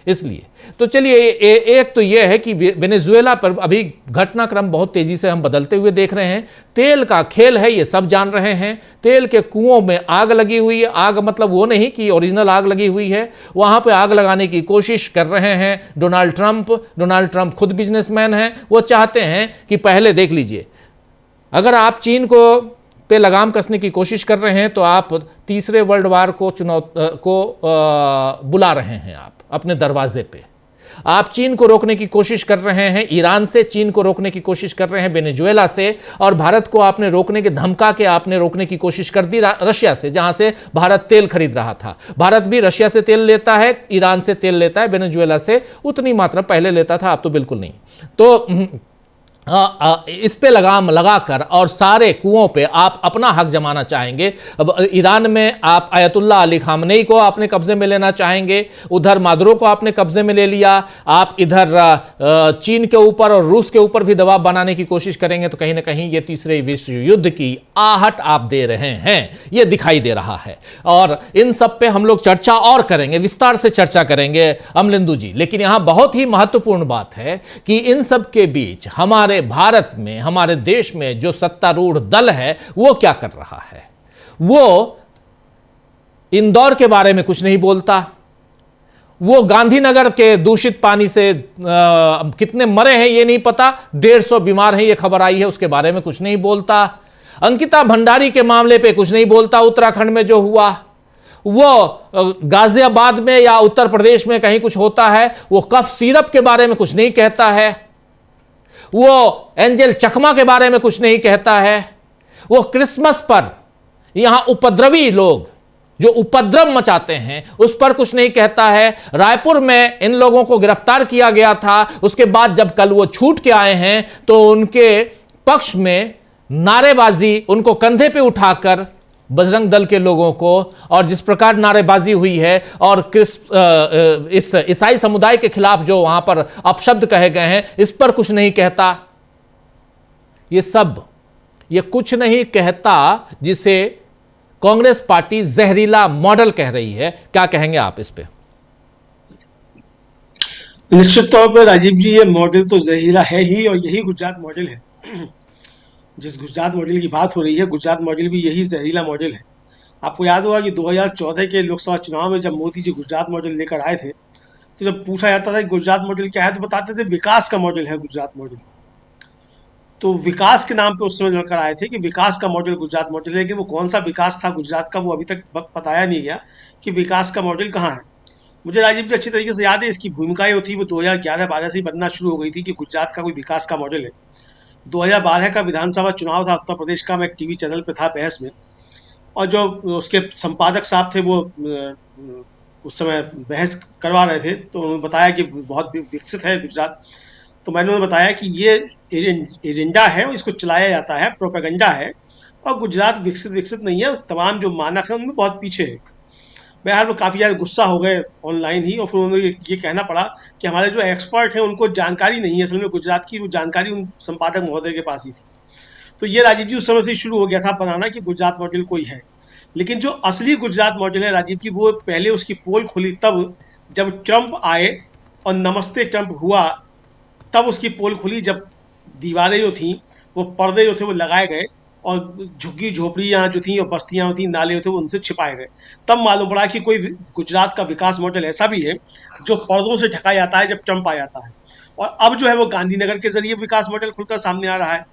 इसलिए तो चलिए एक तो यह है कि वेनेजुएला पर अभी घटनाक्रम बहुत तेजी से हम बदलते हुए देख रहे हैं। तेल का खेल है, ये सब जान रहे हैं। तेल के कुओं में आग लगी हुई है। आग मतलब वो नहीं कि ओरिजिनल आग लगी हुई है, वहां पे आग लगाने की कोशिश कर रहे हैं डोनाल्ड ट्रंप खुद बिजनेसमैन हैं। वो चाहते हैं कि पहले देख लीजिए, अगर आप चीन को पे लगाम कसने की कोशिश कर रहे हैं तो आप तीसरे वर्ल्ड वार को बुला रहे हैं आप अपने दरवाजे पे। आप चीन को रोकने की कोशिश कर रहे हैं ईरान से, चीन को रोकने की कोशिश कर रहे हैं वेनेजुएला से, और भारत को आपने रोकने के धमका के आपने रोकने की कोशिश कर दी रशिया से, जहां से भारत तेल खरीद रहा था। भारत भी रशिया से तेल लेता है, ईरान से तेल लेता है, वेनेजुएला से उतनी मात्रा पहले लेता था, अब तो बिल्कुल नहीं। तो इस पे लगाम लगाकर और सारे कुओं पे आप अपना हक जमाना चाहेंगे। अब ईरान में आप अयतुल्ला अली खामनेई को आपने कब्जे में लेना चाहेंगे, उधर मादुरो को आपने कब्जे में ले लिया, आप इधर चीन के ऊपर और रूस के ऊपर भी दबाव बनाने की कोशिश करेंगे, तो कहीं ना कहीं ये तीसरे विश्व युद्ध की आहट आप दे रहे हैं, ये दिखाई दे रहा है। और इन सब पे हम लोग चर्चा और करेंगे, विस्तार से चर्चा करेंगे अमलिंदु जी। लेकिन यहां बहुत ही महत्वपूर्ण बात है कि इन सब के बीच हमारे भारत में, हमारे देश में जो सत्तारूढ़ दल है वो क्या कर रहा है। वो इंदौर के बारे में कुछ नहीं बोलता, वो गांधीनगर के दूषित पानी से कितने मरे हैं ये नहीं पता, 150 बीमार हैं ये खबर आई है, उसके बारे में कुछ नहीं बोलता। अंकिता भंडारी के मामले पे कुछ नहीं बोलता, उत्तराखंड में जो हुआ। वो गाजियाबाद में या उत्तर प्रदेश में कहीं कुछ होता है, वो कफ सिरप के बारे में कुछ नहीं कहता है, वो एंजल चकमा के बारे में कुछ नहीं कहता है, वो क्रिसमस पर यहां उपद्रवी लोग जो उपद्रव मचाते हैं उस पर कुछ नहीं कहता है। रायपुर में इन लोगों को गिरफ्तार किया गया था, उसके बाद जब कल वो छूट के आए हैं तो उनके पक्ष में नारेबाजी, उनको कंधे पे उठाकर बजरंग दल के लोगों को, और जिस प्रकार नारेबाजी हुई है और इस ईसाई समुदाय के खिलाफ जो वहां पर अपशब्द कहे गए हैं, इस पर कुछ नहीं कहता। ये कुछ नहीं कहता जिसे कांग्रेस पार्टी जहरीला मॉडल कह रही है। क्या कहेंगे आप इस पे? निश्चित तौर पर राजीव जी, ये मॉडल तो जहरीला है ही, और यही गुजरात मॉडल है। जिस गुजरात मॉडल की बात हो रही है, गुजरात मॉडल भी यही जहरीला मॉडल है। आपको याद होगा कि 2014 के लोकसभा चुनाव में जब मोदी जी गुजरात मॉडल लेकर आए थे, तो जब पूछा जाता था कि गुजरात मॉडल क्या है, तो बताते थे विकास का मॉडल है गुजरात मॉडल। तो विकास के नाम पे उस समय लड़कर आए थे कि विकास का मॉडल गुजरात मॉडल है, कि वो कौन सा विकास था गुजरात का, वो अभी तक बताया नहीं गया कि विकास का मॉडल कहाँ है। मुझे राजीव जी अच्छी तरीके से याद है, इसकी भूमिकाएं होती वो 2011-12 से बनना शुरू हो गई थी कि गुजरात का कोई विकास का मॉडल है। 2012 का विधानसभा चुनाव था उत्तर प्रदेश का, मैं एक टीवी चैनल पे था बहस में, और जो उसके संपादक साहब थे वो उस समय बहस करवा रहे थे, तो उन्होंने बताया कि बहुत विकसित है गुजरात। तो मैंने उन्हें बताया कि ये एजेंडा है, इसको चलाया जाता है, प्रोपेगेंडा है, और गुजरात विकसित नहीं है, तमाम जो मानक है उनमें बहुत पीछे है। बहरहाल वो काफ़ी ज़्यादा गुस्सा हो गए ऑनलाइन ही, और फिर उन्होंने ये कहना पड़ा कि हमारे जो एक्सपर्ट हैं उनको जानकारी नहीं है, असल में गुजरात की वो जानकारी उन संपादक महोदय के पास ही थी। तो ये राजीव जी उस समय से शुरू हो गया था बनाना कि गुजरात मॉडल कोई है। लेकिन जो असली गुजरात मॉडल है राजीव जी, वो पहले उसकी पोल खुली तब जब ट्रंप आए और नमस्ते ट्रंप हुआ, तब उसकी पोल खुली, जब दीवारें जो थी, वो पर्दे जो थे वो लगाए गए, और झुग्गी झोपड़ियाँ जो थी और बस्तियाँ थी, नाले थे, वो उनसे छिपाए गए। तब मालूम पड़ा कि कोई गुजरात का विकास मॉडल ऐसा भी है जो पर्दों से ढका जाता है जब ट्रंप आ जाता है, और अब जो है वो गांधीनगर के जरिए विकास मॉडल खुलकर सामने आ रहा है।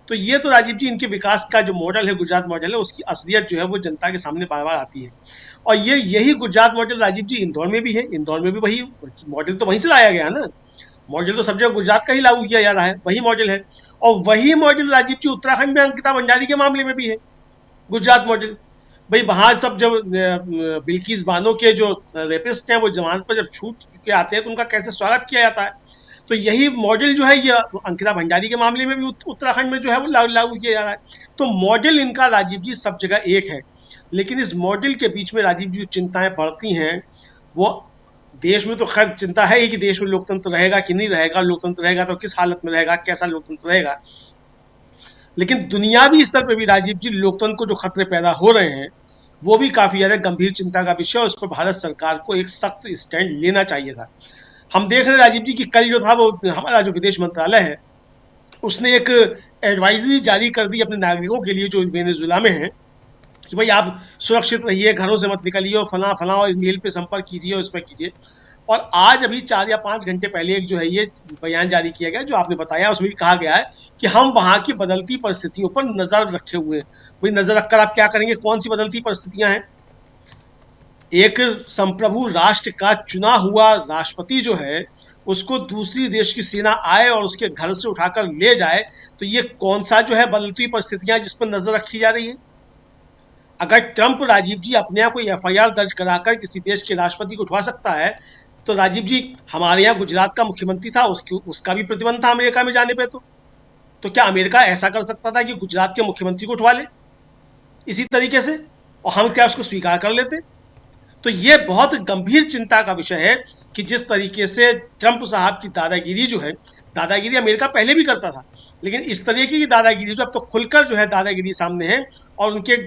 तो ये तो राजीव जी इनके विकास का जो मॉडल है, गुजरात मॉडल है, उसकी असलियत जो है वो जनता के सामने बार बार आती है। और यही गुजरात मॉडल राजीव जी इंदौर में भी है। इंदौर में भी वही मॉडल तो वहीं से लाया गया ना, मॉडल तो सब जगह गुजरात का ही लागू किया जा रहा है, वही मॉडल है। और वही मॉडल राजीव जी उत्तराखंड में अंकिता भंडारी के मामले में भी है, गुजरात मॉडल। भाई वहाँ सब जब बिल्किस बानो के जो रेपिस्ट हैं वो जमानत पर जब छूट के आते हैं तो उनका कैसे स्वागत किया जाता है, तो यही मॉडल जो है ये अंकिता भंडारी के मामले में भी उत्तराखंड में जो है वो लागू किया जा रहा है। तो मॉडल इनका राजीव जी सब जगह एक है, लेकिन इस मॉडल के बीच में राजीव जी चिंताएं बढ़ती हैं। वो देश में तो खैर चिंता है ही कि देश में लोकतंत्र रहेगा कि नहीं रहेगा, लोकतंत्र रहेगा तो किस हालत में रहेगा, कैसा लोकतंत्र रहेगा। लेकिन दुनियावी स्तर पर भी राजीव जी लोकतंत्र को जो खतरे पैदा हो रहे हैं वो भी काफ़ी ज़्यादा गंभीर चिंता का विषय है। उस पर भारत सरकार को एक सख्त स्टैंड लेना चाहिए था। हम देख रहे हैं राजीव जी कि कल जो था वो हमारा जो विदेश मंत्रालय है उसने एक एडवाइजरी जारी कर दी अपने नागरिकों के लिए जो वेनेजुएला में हैं कि भाई आप सुरक्षित रहिए, घरों से मत निकलिए, और फलां फलां और मेल पे संपर्क कीजिए और इस पर कीजिए। और आज अभी 4 या 5 घंटे पहले एक जो है ये बयान जारी किया गया जो आपने बताया, उसमें भी कहा गया है कि हम वहाँ की बदलती परिस्थितियों पर नज़र रखे हुए हैं। भाई नज़र रखकर आप क्या करेंगे, कौन सी बदलती परिस्थितियाँ हैं? एक संप्रभु राष्ट्र का चुना हुआ राष्ट्रपति जो है उसको दूसरी देश की सेना आए और उसके घर से उठाकर ले जाए, तो ये कौन सा जो है बदलती परिस्थितियां जिस पर नजर रखी जा रही है? अगर ट्रंप राजीव जी अपने यहाँ कोई एफआईआर दर्ज कराकर किसी देश के राष्ट्रपति को उठवा सकता है, तो राजीव जी हमारे यहाँ गुजरात का मुख्यमंत्री था, उसका भी प्रतिबंध था अमेरिका में जाने पे, तो क्या अमेरिका ऐसा कर सकता था कि गुजरात के मुख्यमंत्री को उठवा ले इसी तरीके से, और हम क्या उसको स्वीकार कर लेते? तो ये बहुत गंभीर चिंता का विषय है कि जिस तरीके से ट्रंप साहब की दादागिरी जो है, दादागिरी अमेरिका पहले भी करता था, लेकिन इस तरीके की दादागिरी जो अब तो खुलकर जो है दादागिरी सामने है, और उनके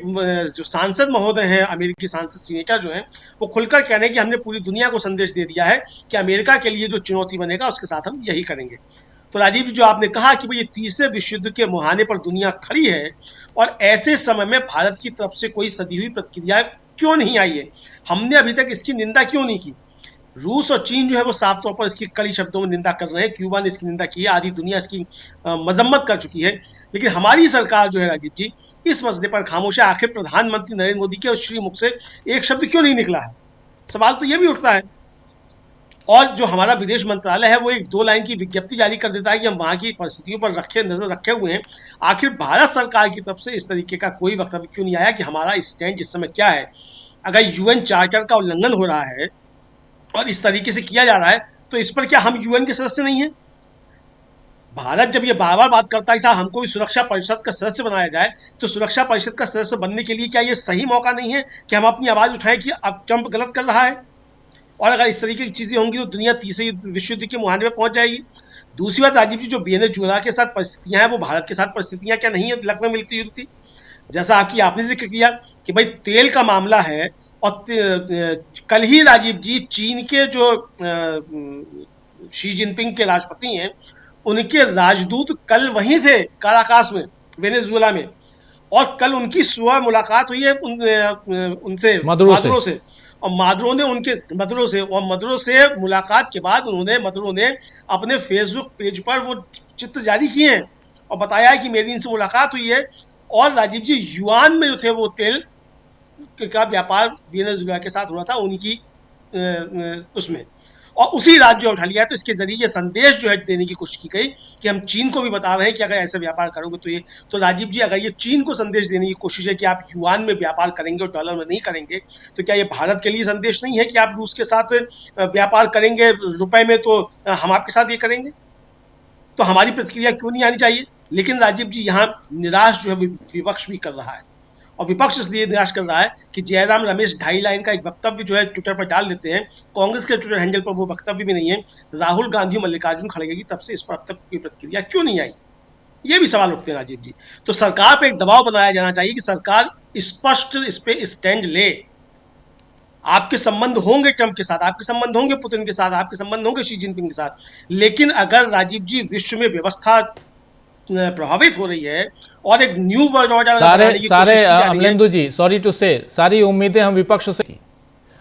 जो सांसद महोदय हैं, अमेरिकी सांसद सीनेटर जो हैं, वो खुलकर कह रहे हैं कि हमने पूरी दुनिया को संदेश दे दिया है कि अमेरिका के लिए जो चुनौती बनेगा उसके साथ हम यही करेंगे। तो राजीव जी जो आपने कहा कि भाई ये तीसरे विश्व युद्ध के मुहाने पर दुनिया खड़ी है, और ऐसे समय में भारत की तरफ से कोई सदी हुई प्रतिक्रिया क्यों नहीं आई है? हमने अभी तक इसकी निंदा क्यों नहीं की? रूस और चीन जो है वो साफ तौर पर इसकी कड़ी शब्दों में निंदा कर रहे हैं, क्यूबा ने इसकी निंदा की है, आधी दुनिया इसकी मजम्मत कर चुकी है, लेकिन हमारी सरकार जो है राजीव जी इस मसले पर खामोश है। आखिर प्रधानमंत्री नरेंद्र मोदी के श्री मुख से एक शब्द क्यों नहीं निकला है? सवाल तो ये भी उठता है। और जो हमारा विदेश मंत्रालय है वो एक 2 लाइन की विज्ञप्ति जारी कर देता है कि हम वहाँ की परिस्थितियों पर नजर रखे हुए हैं। आखिर भारत सरकार की तरफ से इस तरीके का कोई वक्तव्य क्यों नहीं आया कि हमारा स्टैंड इस समय क्या है? अगर यूएन चार्टर का उल्लंघन हो रहा है और इस तरीके से किया जा रहा है, तो इस पर क्या हम यूएन के सदस्य नहीं हैं? भारत जब ये बार बार बात करता है कि साहब हमको भी सुरक्षा परिषद का सदस्य बनाया जाए, तो सुरक्षा परिषद का सदस्य बनने के लिए क्या ये सही मौका नहीं है कि हम अपनी आवाज़ उठाएं कि अब ट्रंप गलत कर रहा है? और अगर इस तरीके की चीज़ें होंगी तो दुनिया तीसरे विश्व युद्ध के मुहाने में पहुंच जाएगी। दूसरी बात राजीव जी, जो वेनेजुएला के साथ परिस्थितियाँ हैं वो भारत के साथ परिस्थितियाँ क्या नहीं है लगभग मिलती जुलती? जैसा आपने जिक्र किया कि भाई तेल का मामला है, और कल ही राजीव जी चीन के जो शी जिनपिंग के राष्ट्रपति हैं उनके राजदूत कल वहीं थे काराकास में, वेनेजुएला में, और कल उनकी सुबह मुलाकात हुई है उनसे मादुरो से, और मदुरो से मुलाकात के बाद मदुरो ने अपने फेसबुक पेज पर वो चित्र जारी किए हैं और बताया कि मेरी इनसे मुलाकात हुई है, और राजीव जी युआन में जो थे वो तेल का व्यापार वेनेजुएला के साथ हो रहा था उनकी उसमें, और उसी राज्य उठा लिया है। तो इसके जरिए ये संदेश जो है देने की कोशिश की गई कि हम चीन को भी बता रहे हैं कि अगर ऐसे व्यापार करोगे तो राजीव जी अगर ये चीन को संदेश देने की कोशिश है कि आप युआन में व्यापार करेंगे और डॉलर में नहीं करेंगे, तो क्या ये भारत के लिए संदेश नहीं है कि आप रूस के साथ व्यापार करेंगे रुपए में तो हम आपके साथ ये करेंगे? तो हमारी प्रतिक्रिया क्यों नहीं आनी चाहिए? लेकिन राजीव जी यहाँ निराश जो है विपक्ष भी कर रहा है, और विपक्ष इसलिए निराश कर रहा है कि जयराम रमेश 2.5 लाइन का एक वक्तव्य जो है ट्विटर पर डाल देते हैं, कांग्रेस के ट्विटर हैंडल पर वो वक्तव्य भी नहीं है, राहुल गांधी और मल्लिकार्जुन खड़गे की तब से इस पर अब तक कोई प्रतिक्रिया क्यों नहीं आई, ये भी सवाल उठते हैं राजीव जी। तो सरकार पे एक दबाव बनाया जाना चाहिए कि सरकार स्पष्ट इस पे स्टैंड ले। आपके संबंध होंगे ट्रंप के साथ, आपके संबंध होंगे पुतिन के साथ, आपके संबंध होंगे शी जिनपिंग के साथ, लेकिन अगर राजीव जी विश्व में व्यवस्था प्रभावित हो रही है और एक न्यू वर्ल्ड ऑर्डर सारे अमलेंदु जी, सॉरी टू से, सारी उम्मीदें हम विपक्ष से,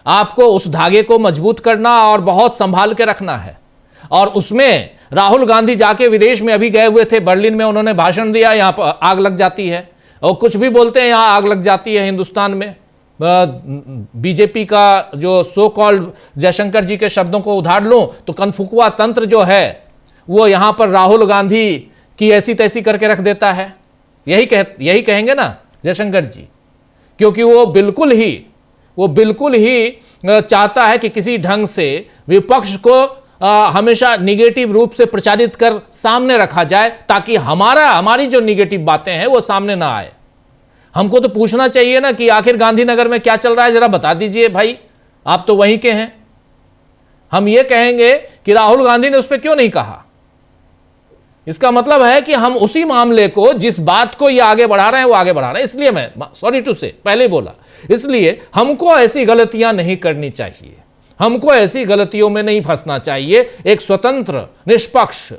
आपको उस धागे को मजबूत करना और बहुत संभाल के रखना है। और उसमें राहुल गांधी जाके विदेश में अभी गए हुए थे, बर्लिन में उन्होंने भाषण दिया, यहां पर आग लग जाती है, और कुछ भी बोलते हैं यहां आग लग जाती है हिंदुस्तान में। बीजेपी का जो सो कॉल्ड, जयशंकर जी के शब्दों को उधार लूं तो कनफुकुआ तंत्र जो है वो यहां पर राहुल गांधी की ऐसी तैसी करके रख देता है। यही कहेंगे ना जयशंकर जी, क्योंकि वो बिल्कुल ही चाहता है कि किसी ढंग से विपक्ष को हमेशा निगेटिव रूप से प्रचारित कर सामने रखा जाए, ताकि हमारी जो निगेटिव बातें हैं वो सामने ना आए। हमको तो पूछना चाहिए ना कि आखिर गांधीनगर में क्या चल रहा है, जरा बता दीजिए भाई, आप तो वहीं के हैं। हम ये कहेंगे कि राहुल गांधी ने उस पर क्यों नहीं कहा, इसका मतलब है कि हम उसी मामले को, जिस बात को ये आगे बढ़ा रहे हैं वो आगे बढ़ा रहे हैं। इसलिए मैं सॉरी टू से पहले ही बोला, इसलिए हमको ऐसी गलतियां नहीं करनी चाहिए, हमको ऐसी गलतियों में नहीं फंसना चाहिए। एक स्वतंत्र निष्पक्ष,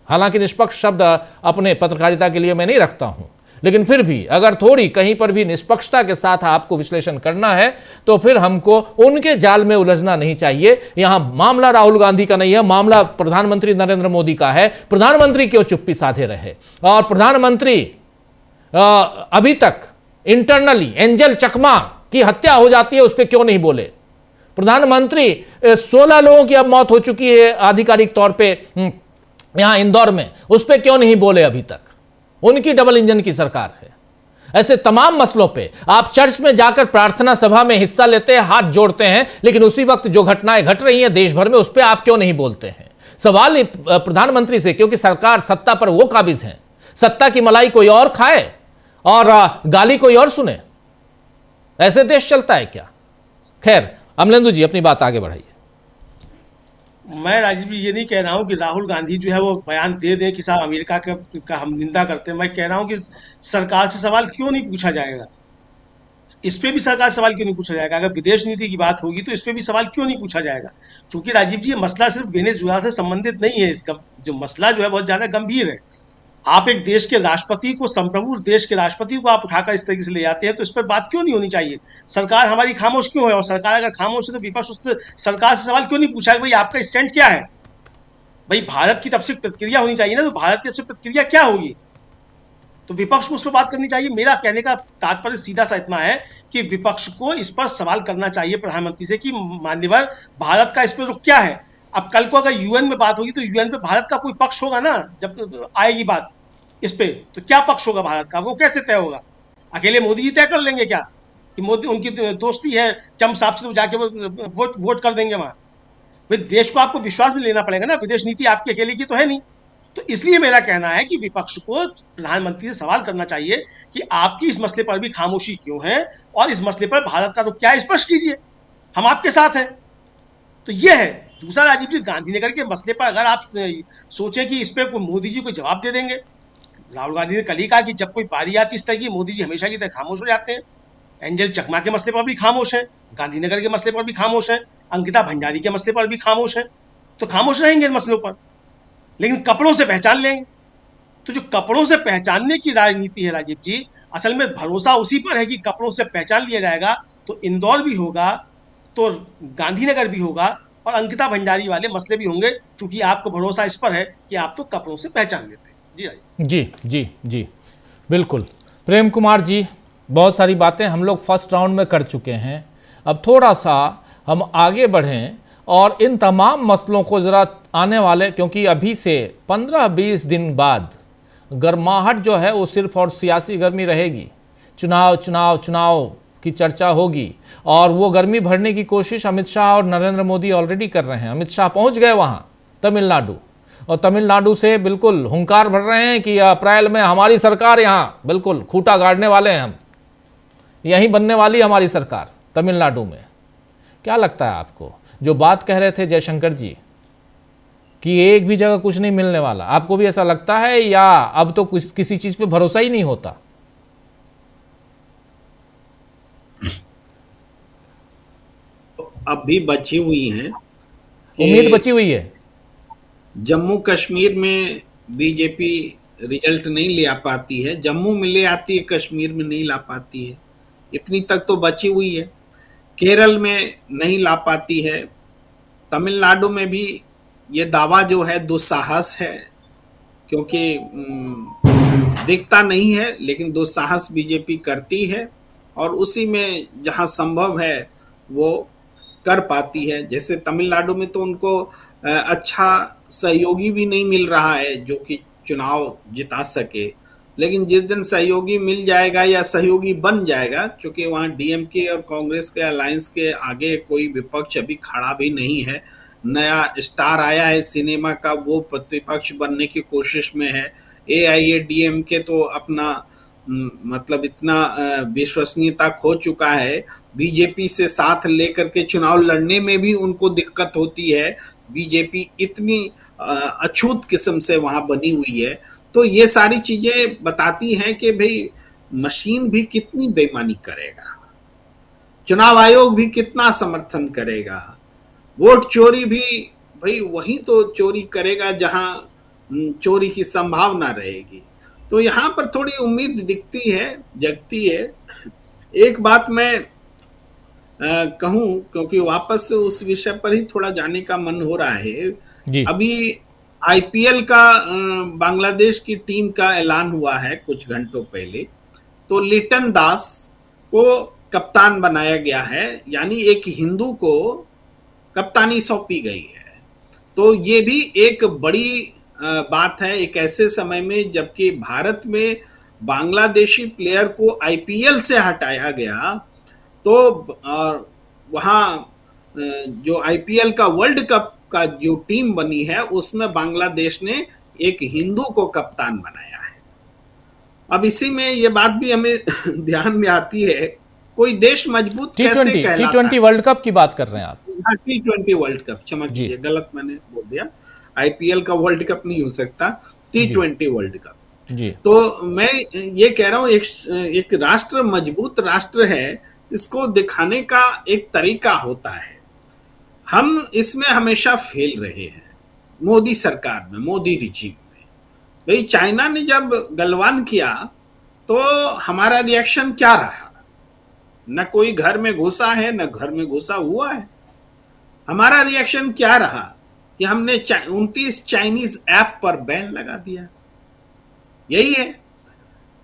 हालांकि निष्पक्ष शब्द अपने पत्रकारिता के लिए मैं नहीं रखता हूं, लेकिन फिर भी अगर थोड़ी कहीं पर भी निष्पक्षता के साथ आपको विश्लेषण करना है तो फिर हमको उनके जाल में उलझना नहीं चाहिए। यहां मामला राहुल गांधी का नहीं है, मामला प्रधानमंत्री नरेंद्र मोदी का है। प्रधानमंत्री क्यों चुप्पी साधे रहे, और प्रधानमंत्री अभी तक इंटरनली एंजल चकमा की हत्या हो जाती है उस पर क्यों नहीं बोले। प्रधानमंत्री 16 लोगों की अब मौत हो चुकी है आधिकारिक तौर पे यहां इंदौर में, उस पर क्यों नहीं बोले अभी तक। उनकी डबल इंजन की सरकार है। ऐसे तमाम मसलों पे आप चर्च में जाकर प्रार्थना सभा में हिस्सा लेते हैं, हाथ जोड़ते हैं, लेकिन उसी वक्त जो घटनाएं घट रही हैं देश भर में उस पर आप क्यों नहीं बोलते हैं। सवाल प्रधानमंत्री से, क्योंकि सरकार सत्ता पर वो काबिज है, सत्ता की मलाई कोई और खाए और गाली कोई और सुने, ऐसे देश चलता है क्या। खैर अमलेंदु जी अपनी बात आगे बढ़ाइए। मैं राजीव जी ये नहीं कह रहा हूं कि राहुल गांधी जो है वो बयान दे दें कि साहब अमेरिका का हम निंदा करते हैं। मैं कह रहा हूं कि सरकार से सवाल क्यों नहीं पूछा जाएगा, इस पे भी सरकार सवाल क्यों नहीं पूछा जाएगा। अगर विदेश नीति की बात होगी तो इस पे भी सवाल क्यों नहीं पूछा जाएगा। क्योंकि राजीव जी ये मसला सिर्फ वेनेजुएला से संबंधित नहीं है, इसका जो मसला जो है बहुत ज्यादा गंभीर है। आप एक देश के राष्ट्रपति को, संप्रभु देश के राष्ट्रपति को आप उठाकर इस तरीके से ले जाते हैं, तो इस पर बात क्यों नहीं होनी चाहिए। सरकार हमारी खामोश क्यों है, और सरकार अगर खामोश है तो विपक्ष उस सरकार से सवाल क्यों नहीं पूछा भाई आपका स्टैंड क्या है। भाई भारत की तरफ से प्रतिक्रिया होनी चाहिए ना, तो भारत की तरफ से प्रतिक्रिया क्या होगी, तो विपक्ष को उस पर बात करनी चाहिए। मेरा कहने का तात्पर्य सीधा सा इतना है कि विपक्ष को इस पर सवाल करना चाहिए प्रधानमंत्री से कि मान्यवर भारत का इस पर रुख क्या है। अब कल को अगर यूएन में बात होगी तो यूएन पे भारत का कोई पक्ष होगा ना, जब आएगी बात इस पे, तो क्या पक्ष होगा भारत का, वो कैसे तय होगा। अकेले मोदी जी तय कर लेंगे क्या कि मोदी उनकी दोस्ती है ट्रंप साहब से, तो जाके वो वोट कर देंगे वहां। भाई देश को आपको विश्वास में लेना पड़ेगा ना, विदेश नीति आपकी अकेले की तो है नहीं। तो इसलिए मेरा कहना है कि विपक्ष को प्रधानमंत्री से सवाल करना चाहिए कि आपकी इस मसले पर भी खामोशी क्यों है, और इस मसले पर भारत का रुख क्या है, स्पष्ट कीजिए, हम आपके साथ हैं। तो यह है। दूसरा राजीव जी, गांधीनगर के मसले पर अगर आप सोचें कि इस पर मोदी जी को जवाब दे देंगे, राहुल गांधी ने कल ही कहा कि जब कोई बारी आती इस तरह की मोदी जी हमेशा की तरह खामोश हो जाते हैं। एंजल चकमा के मसले पर भी खामोश हैं, गांधीनगर के मसले पर भी खामोश हैं, अंकिता भंडारी के मसले पर भी खामोश हैं। तो खामोश रहेंगे इन मसलों पर, लेकिन कपड़ों से पहचान लेंगे। तो जो कपड़ों से पहचानने की राजनीति है राजीव जी, असल में भरोसा उसी पर है कि कपड़ों से पहचान लिया जाएगा तो इंदौर भी होगा, तो गांधीनगर भी होगा, और अंकिता भंडारी वाले मसले भी होंगे, क्योंकि आपको भरोसा इस पर है कि आप तो कपड़ों से पहचान लेते हैं। जी जी जी बिल्कुल। प्रेम कुमार जी, बहुत सारी बातें हम लोग फर्स्ट राउंड में कर चुके हैं, अब थोड़ा सा हम आगे बढ़ें और इन तमाम मसलों को ज़रा आने वाले, क्योंकि अभी से 15-20 दिन बाद गर्माहट जो है वो सिर्फ और सियासी गर्मी रहेगी, चुनाव की चर्चा होगी, और वो गर्मी भरने की कोशिश अमित शाह और नरेंद्र मोदी ऑलरेडी कर रहे हैं। अमित शाह पहुंच गए वहाँ तमिलनाडु, और तमिलनाडु से बिल्कुल हुंकार भर रहे हैं कि अप्रैल में हमारी सरकार यहाँ बिल्कुल खूंटा गाड़ने वाले हैं हम। यहीं बनने वाली हमारी सरकार तमिलनाडु में। क्या लगता है आपको, जो बात कह रहे थे जयशंकर जी कि एक भी जगह कुछ नहीं मिलने वाला, आपको भी ऐसा लगता है या अब तो किसी चीज पे भरोसा ही नहीं होता? अब भी बची हुई हैं, उम्मीद बची हुई है। जम्मू कश्मीर में बीजेपी रिजल्ट नहीं ले आ पाती है, जम्मू में ले आती है, कश्मीर में नहीं ला पाती है, इतनी तक तो बची हुई है। केरल में नहीं ला पाती है, तमिलनाडु में भी ये दावा जो है दुस्साहस है, क्योंकि दिखता नहीं है लेकिन दुस्साहस बीजेपी करती है और उसी में जहां संभव है वो कर पाती है। जैसे तमिलनाडु में तो उनको अच्छा सहयोगी भी नहीं मिल रहा है जो कि चुनाव जिता सके, लेकिन जिस दिन सहयोगी मिल जाएगा या सहयोगी बन जाएगा, क्योंकि वहाँ डीएमके और कांग्रेस के अलायंस के आगे कोई विपक्ष अभी खड़ा भी नहीं है, नया स्टार आया है सिनेमा का, वो प्रतिपक्ष बनने की कोशिश में है। एआईएडीएमके तो अपना मतलब इतना विश्वसनीयता खो चुका है, बीजेपी से साथ लेकर के चुनाव लड़ने में भी उनको दिक्कत होती है, बीजेपी इतनी अछूत किस्म से वहां बनी हुई है। तो ये सारी चीजें बताती हैं कि भाई मशीन भी कितनी बेईमानी करेगा, चुनाव आयोग भी कितना समर्थन करेगा, वोट चोरी भी भाई वही तो चोरी करेगा जहां चोरी की संभावना रहेगी। तो यहाँ पर थोड़ी उम्मीद दिखती है, जगती है। एक बात मैं कहूं, क्योंकि वापस से उस विषय पर ही थोड़ा जाने का मन हो रहा है जी। अभी आईपीएल का बांग्लादेश की टीम का ऐलान हुआ है कुछ घंटों पहले, तो लिटन दास को कप्तान बनाया गया है, यानी एक हिंदू को कप्तानी सौंपी गई है। तो ये भी एक बड़ी बात है एक ऐसे समय में जबकि भारत में बांग्लादेशी प्लेयर को आईपीएल से हटाया गया, तो वहाँ जो आईपीएल का वर्ल्ड कप का जो टीम बनी है उसमें बांग्लादेश ने एक हिंदू को कप्तान बनाया है। अब इसी में ये बात भी हमें ध्यान में आती है, कोई देश मजबूत कैसे कहलाता है। T20 वर्ल्ड कप की बात कर रहे हैं आप? हाँ, T20 वर्ल्ड कप, क्षमा कीजिए गलत मैंने बोल दिया, आईपीएल का वर्ल्ड कप नहीं हो सकता, T20 वर्ल्ड कप जी। तो मैं ये कह रहा हूँ एक राष्ट्र मजबूत राष्ट्र है, इसको दिखाने का एक तरीका होता है। हम इसमें हमेशा फेल रहे हैं, मोदी सरकार में, मोदी रिजीम में। भाई चाइना ने जब गलवान किया तो हमारा रिएक्शन क्या रहा? न कोई घर में घुसा है, न घर में घुसा हुआ है। हमारा रिएक्शन क्या रहा कि हमने 29 चाइनीज ऐप पर बैन लगा दिया। यही है,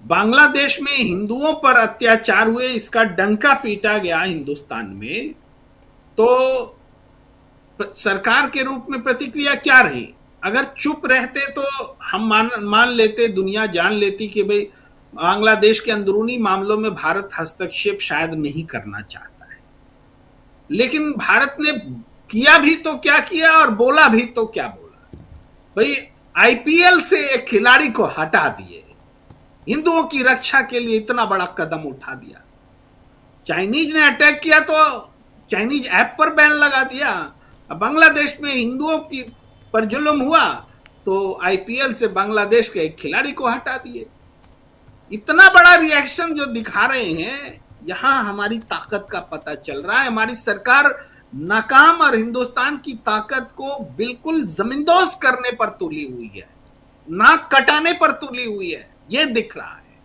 बांग्लादेश में हिंदुओं पर अत्याचार हुए, इसका डंका पीटा गया हिंदुस्तान में, तो सरकार के रूप में प्रतिक्रिया क्या रही? अगर चुप रहते तो हम मान लेते, दुनिया जान लेती कि भाई बांग्लादेश के अंदरूनी मामलों में भारत हस्तक्षेप शायद नहीं करना चाहता है। लेकिन भारत ने किया भी तो क्या किया और बोला भी तो क्या बोला। भाई आईपीएल से एक खिलाड़ी को हटा दिए, हिंदुओं की रक्षा के लिए इतना बड़ा कदम उठा दिया। चाइनीज ने अटैक किया तो चाइनीज ऐप पर बैन लगा दिया। अब बांग्लादेश में हिंदुओं की पर जुल्म हुआ तो आईपीएल से बांग्लादेश के एक खिलाड़ी को हटा दिए। इतना बड़ा रिएक्शन जो दिखा रहे हैं, यहां हमारी ताकत का पता चल रहा है। हमारी सरकार नाकाम और हिंदुस्तान की ताकत को बिल्कुल जमींदोज करने पर तुली हुई है, नाक कटाने पर तुली हुई है, यह दिख रहा है।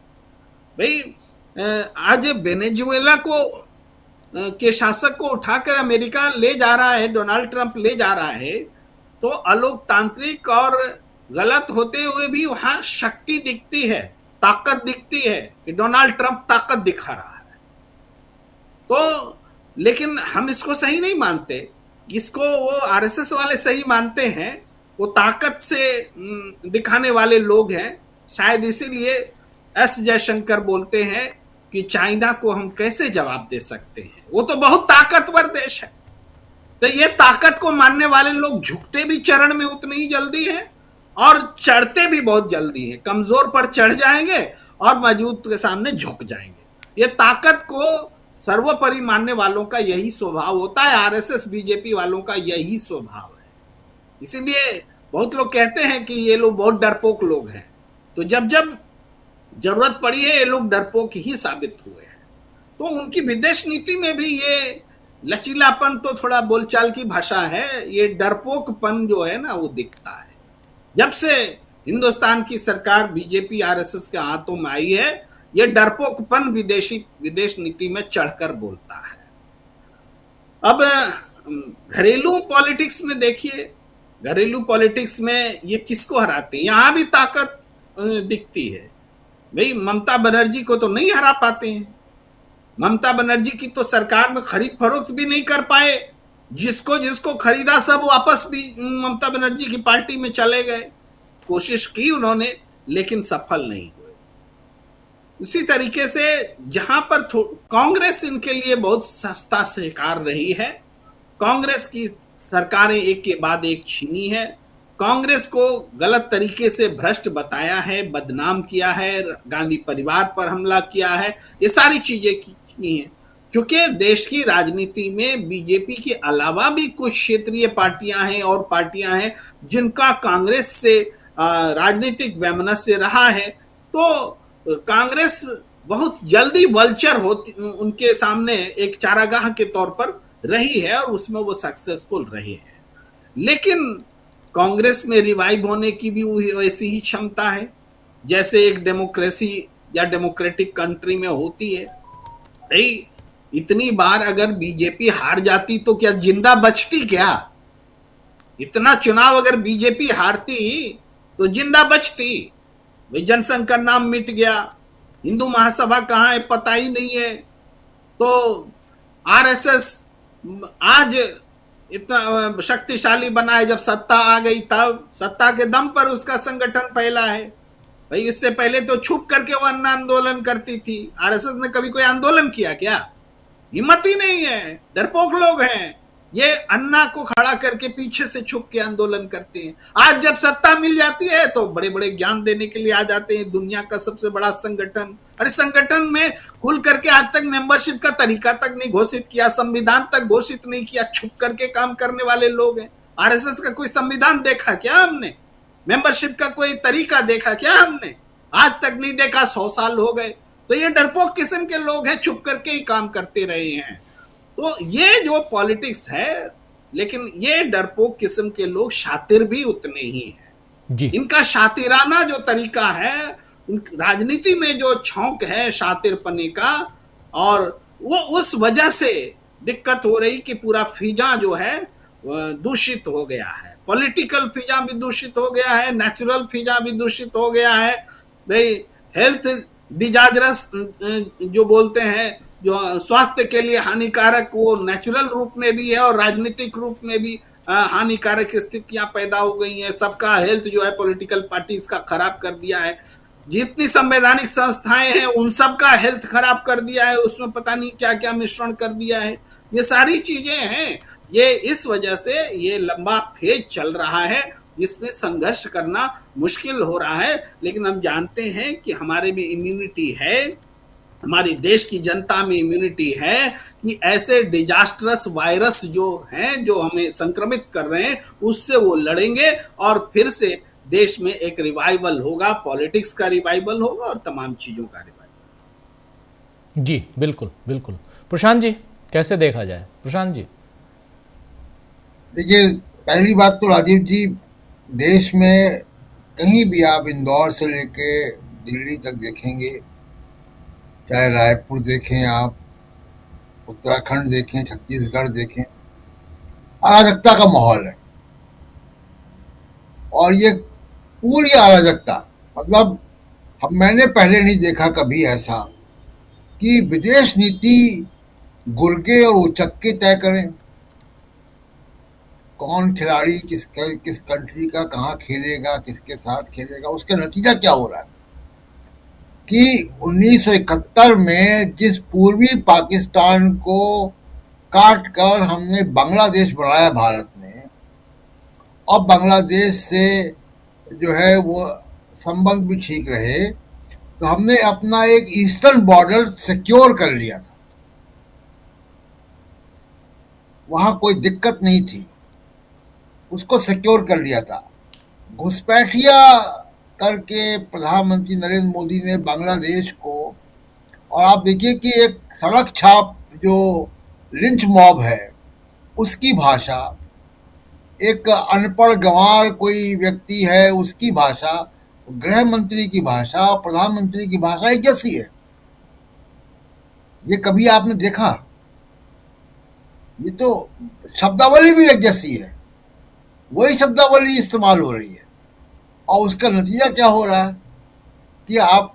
भाई आज वेनेजुएला को के शासक को उठाकर अमेरिका ले जा रहा है, डोनाल्ड ट्रंप ले जा रहा है, तो अलोकतांत्रिक और गलत होते हुए भी वहां शक्ति दिखती है, ताकत दिखती है कि डोनाल्ड ट्रंप ताकत दिखा रहा है। तो लेकिन हम इसको सही नहीं मानते, इसको वो आरएसएस वाले सही मानते हैं, वो ताकत से दिखाने वाले लोग हैं। शायद इसीलिए एस जयशंकर बोलते हैं कि चाइना को हम कैसे जवाब दे सकते हैं, वो तो बहुत ताकतवर देश है। तो ये ताकत को मानने वाले लोग झुकते भी चरण में उतनी ही जल्दी है और चढ़ते भी बहुत जल्दी है। कमजोर पर चढ़ जाएंगे और मजबूत के सामने झुक जाएंगे। ये ताकत को सर्वोपरि मानने वालों का यही स्वभाव होता है, आरएसएस बीजेपी वालों का यही स्वभाव है। इसीलिए बहुत लोग कहते हैं कि ये लोग बहुत डरपोक लोग हैं, तो जब जब जरूरत पड़ी है ये लोग डरपोक ही साबित हुए हैं। तो उनकी विदेश नीति में भी ये लचीलापन तो थोड़ा बोलचाल की भाषा है, ये डरपोकपन जो है ना वो दिखता है। जब से हिंदुस्तान की सरकार बीजेपी आरएसएस के हाथों में आई है, ये डरपोकपन विदेश नीति में चढ़कर बोलता है। अब घरेलू पॉलिटिक्स में देखिए, घरेलू पॉलिटिक्स में ये किसको हराते हैं, यहां भी ताकत दिखती है। भाई ममता बनर्जी को तो नहीं हरा पाते हैं, ममता बनर्जी की तो सरकार में खरीद फरोख्त भी नहीं कर पाए, जिसको जिसको खरीदा सब वापस भी ममता बनर्जी की पार्टी में चले गए। कोशिश की उन्होंने लेकिन सफल नहीं हुए। उसी तरीके से जहां पर कांग्रेस इनके लिए बहुत सस्ता शिकार रही है, कांग्रेस की सरकारें एक के बाद एक छीनी है, कांग्रेस को गलत तरीके से भ्रष्ट बताया है, बदनाम किया है, गांधी परिवार पर हमला किया है, ये सारी चीजें की हैं। चूंकि देश की राजनीति में बीजेपी के अलावा भी कुछ क्षेत्रीय पार्टियां हैं और पार्टियां हैं जिनका कांग्रेस से राजनीतिक वैमनस्य रहा है, तो कांग्रेस बहुत जल्दी वल्चर होती उनके सामने एक चारागाह के तौर पर रही है और उसमें वो सक्सेसफुल रही है। लेकिन कांग्रेस में रिवाइव होने की भी वैसी ही क्षमता है जैसे एक डेमोक्रेसी या डेमोक्रेटिक कंट्री में होती है। भाई इतनी बार अगर बीजेपी हार जाती तो क्या जिंदा बचती क्या? इतना चुनाव अगर बीजेपी हारती तो जिंदा बचती? भाई जनसंघ का नाम मिट गया, हिंदू महासभा कहाँ है पता ही नहीं है। तो आरएसएस आज इतना शक्तिशाली बना है, जब सत्ता आ गई तब सत्ता के दम पर उसका संगठन फैला है। भाई इससे पहले तो छुप करके वो अन्ना आंदोलन करती थी। आरएसएस ने कभी कोई आंदोलन किया क्या? हिम्मत ही नहीं है, डरपोक लोग हैं। ये अन्ना को खड़ा करके पीछे से छुप के आंदोलन करते हैं। आज जब सत्ता मिल जाती है तो बड़े बड़े ज्ञान देने के लिए आ जाते हैं, दुनिया का सबसे बड़ा संगठन। अरे संगठन में खुल करके आज तक मेंबरशिप का तरीका तक नहीं घोषित किया, संविधान तक घोषित नहीं किया, छुप करके काम करने वाले लोग हैं। आरएसएस का कोई संविधान देखा क्या हमने? मेंबरशिप का कोई तरीका देखा क्या हमने? आज तक नहीं देखा, 100 साल हो गए। तो ये डरपोक किस्म के लोग हैं, छुप करके ही काम करते रहे हैं। तो ये जो पॉलिटिक्स है, लेकिन ये डरपोक किस्म के लोग शातिर भी उतने ही हैं जी। इनका शातिराना जो तरीका है, राजनीति में जो छौंक है शातिरपने का, और वो उस वजह से दिक्कत हो रही कि पूरा फिजा जो है दूषित हो गया है। पॉलिटिकल फिजा भी दूषित हो गया है, नेचुरल फिजा भी दूषित हो गया है। भाई हेल्थ डिजास्टर्स जो बोलते हैं, जो स्वास्थ्य के लिए हानिकारक, वो नेचुरल रूप में भी है और राजनीतिक रूप में भी हानिकारक स्थितियां पैदा हो गई हैं। सबका हेल्थ जो है पॉलिटिकल पार्टीज का खराब कर दिया है। जितनी संवैधानिक संस्थाएं हैं उन सब का हेल्थ खराब कर दिया है, उसमें पता नहीं क्या क्या मिश्रण कर दिया है। ये सारी चीजें हैं, ये इस वजह से ये लंबा फेज चल रहा है जिसमें संघर्ष करना मुश्किल हो रहा है। लेकिन हम जानते हैं कि हमारे में इम्यूनिटी है, हमारी देश की जनता में इम्यूनिटी है कि ऐसे डिजास्टरस वायरस जो हैं, जो हमें संक्रमित कर रहे हैं, उससे वो लड़ेंगे और फिर से देश में एक रिवाइवल होगा, पॉलिटिक्स का रिवाइवल होगा और तमाम चीजों का रिवाइवल। जी बिल्कुल बिल्कुल। प्रशांत जी कैसे देखा जाए? प्रशांत जी देखिए, पहली बात तो राजीव जी, देश में कहीं भी आप इंदौर से लेके दिल्ली तक देखेंगे, चाहे रायपुर देखें, आप उत्तराखंड देखें, छत्तीसगढ़ देखें, अराजकता का माहौल है। और ये पूरी अराजकता, मतलब मैंने पहले नहीं देखा कभी ऐसा कि विदेश नीति गुर्गे और उचक्के तय करें, कौन खिलाड़ी किस कंट्री का कहाँ खेलेगा, किसके साथ खेलेगा। उसका नतीजा क्या हो रहा है कि 1971 में जिस पूर्वी पाकिस्तान को काट कर हमने बांग्लादेश बनाया भारत ने, और बांग्लादेश से जो है वो संबंध भी ठीक रहे, तो हमने अपना एक ईस्टर्न बॉर्डर सिक्योर कर लिया था, वहां कोई दिक्कत नहीं थी, उसको सिक्योर कर लिया था। घुसपैठिया करके प्रधानमंत्री नरेंद्र मोदी ने बांग्लादेश को, और आप देखिए कि एक सड़क छाप जो लिंच मॉब है उसकी भाषा, एक अनपढ़ गंवार कोई व्यक्ति है उसकी भाषा, गृह मंत्री की भाषा, प्रधानमंत्री की भाषा एक जैसी है। ये कभी आपने देखा? ये तो शब्दावली भी एक जैसी है, वही शब्दावली इस्तेमाल हो रही है, और उसका नतीजा क्या हो रहा है कि आप,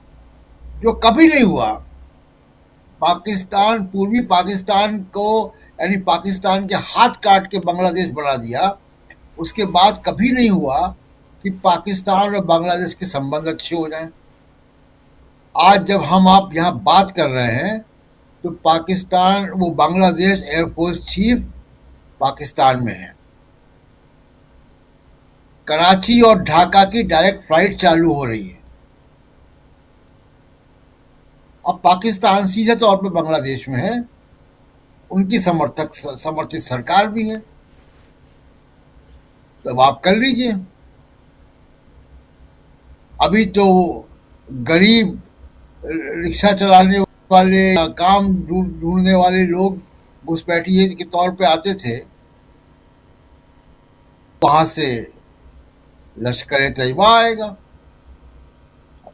जो कभी नहीं हुआ, पाकिस्तान, पूर्वी पाकिस्तान को यानी पाकिस्तान के हाथ काट के बांग्लादेश बना दिया, उसके बाद कभी नहीं हुआ कि पाकिस्तान और बांग्लादेश के संबंध अच्छे हो जाएं। आज जब हम आप यहाँ बात कर रहे हैं तो पाकिस्तान, वो बांग्लादेश एयरफोर्स चीफ पाकिस्तान में है, कराची और ढाका की डायरेक्ट फ्लाइट चालू हो रही है। अब पाकिस्तान सीधे तौर पे बांग्लादेश में है, उनकी समर्थित सरकार भी है, तब आप कर लीजिए। अभी तो गरीब रिक्शा चलाने वाले, काम ढूंढने वाले लोग घुसपैठिए के तौर पे आते थे, वहां से लश्कर-ए-तैयबा आएगा।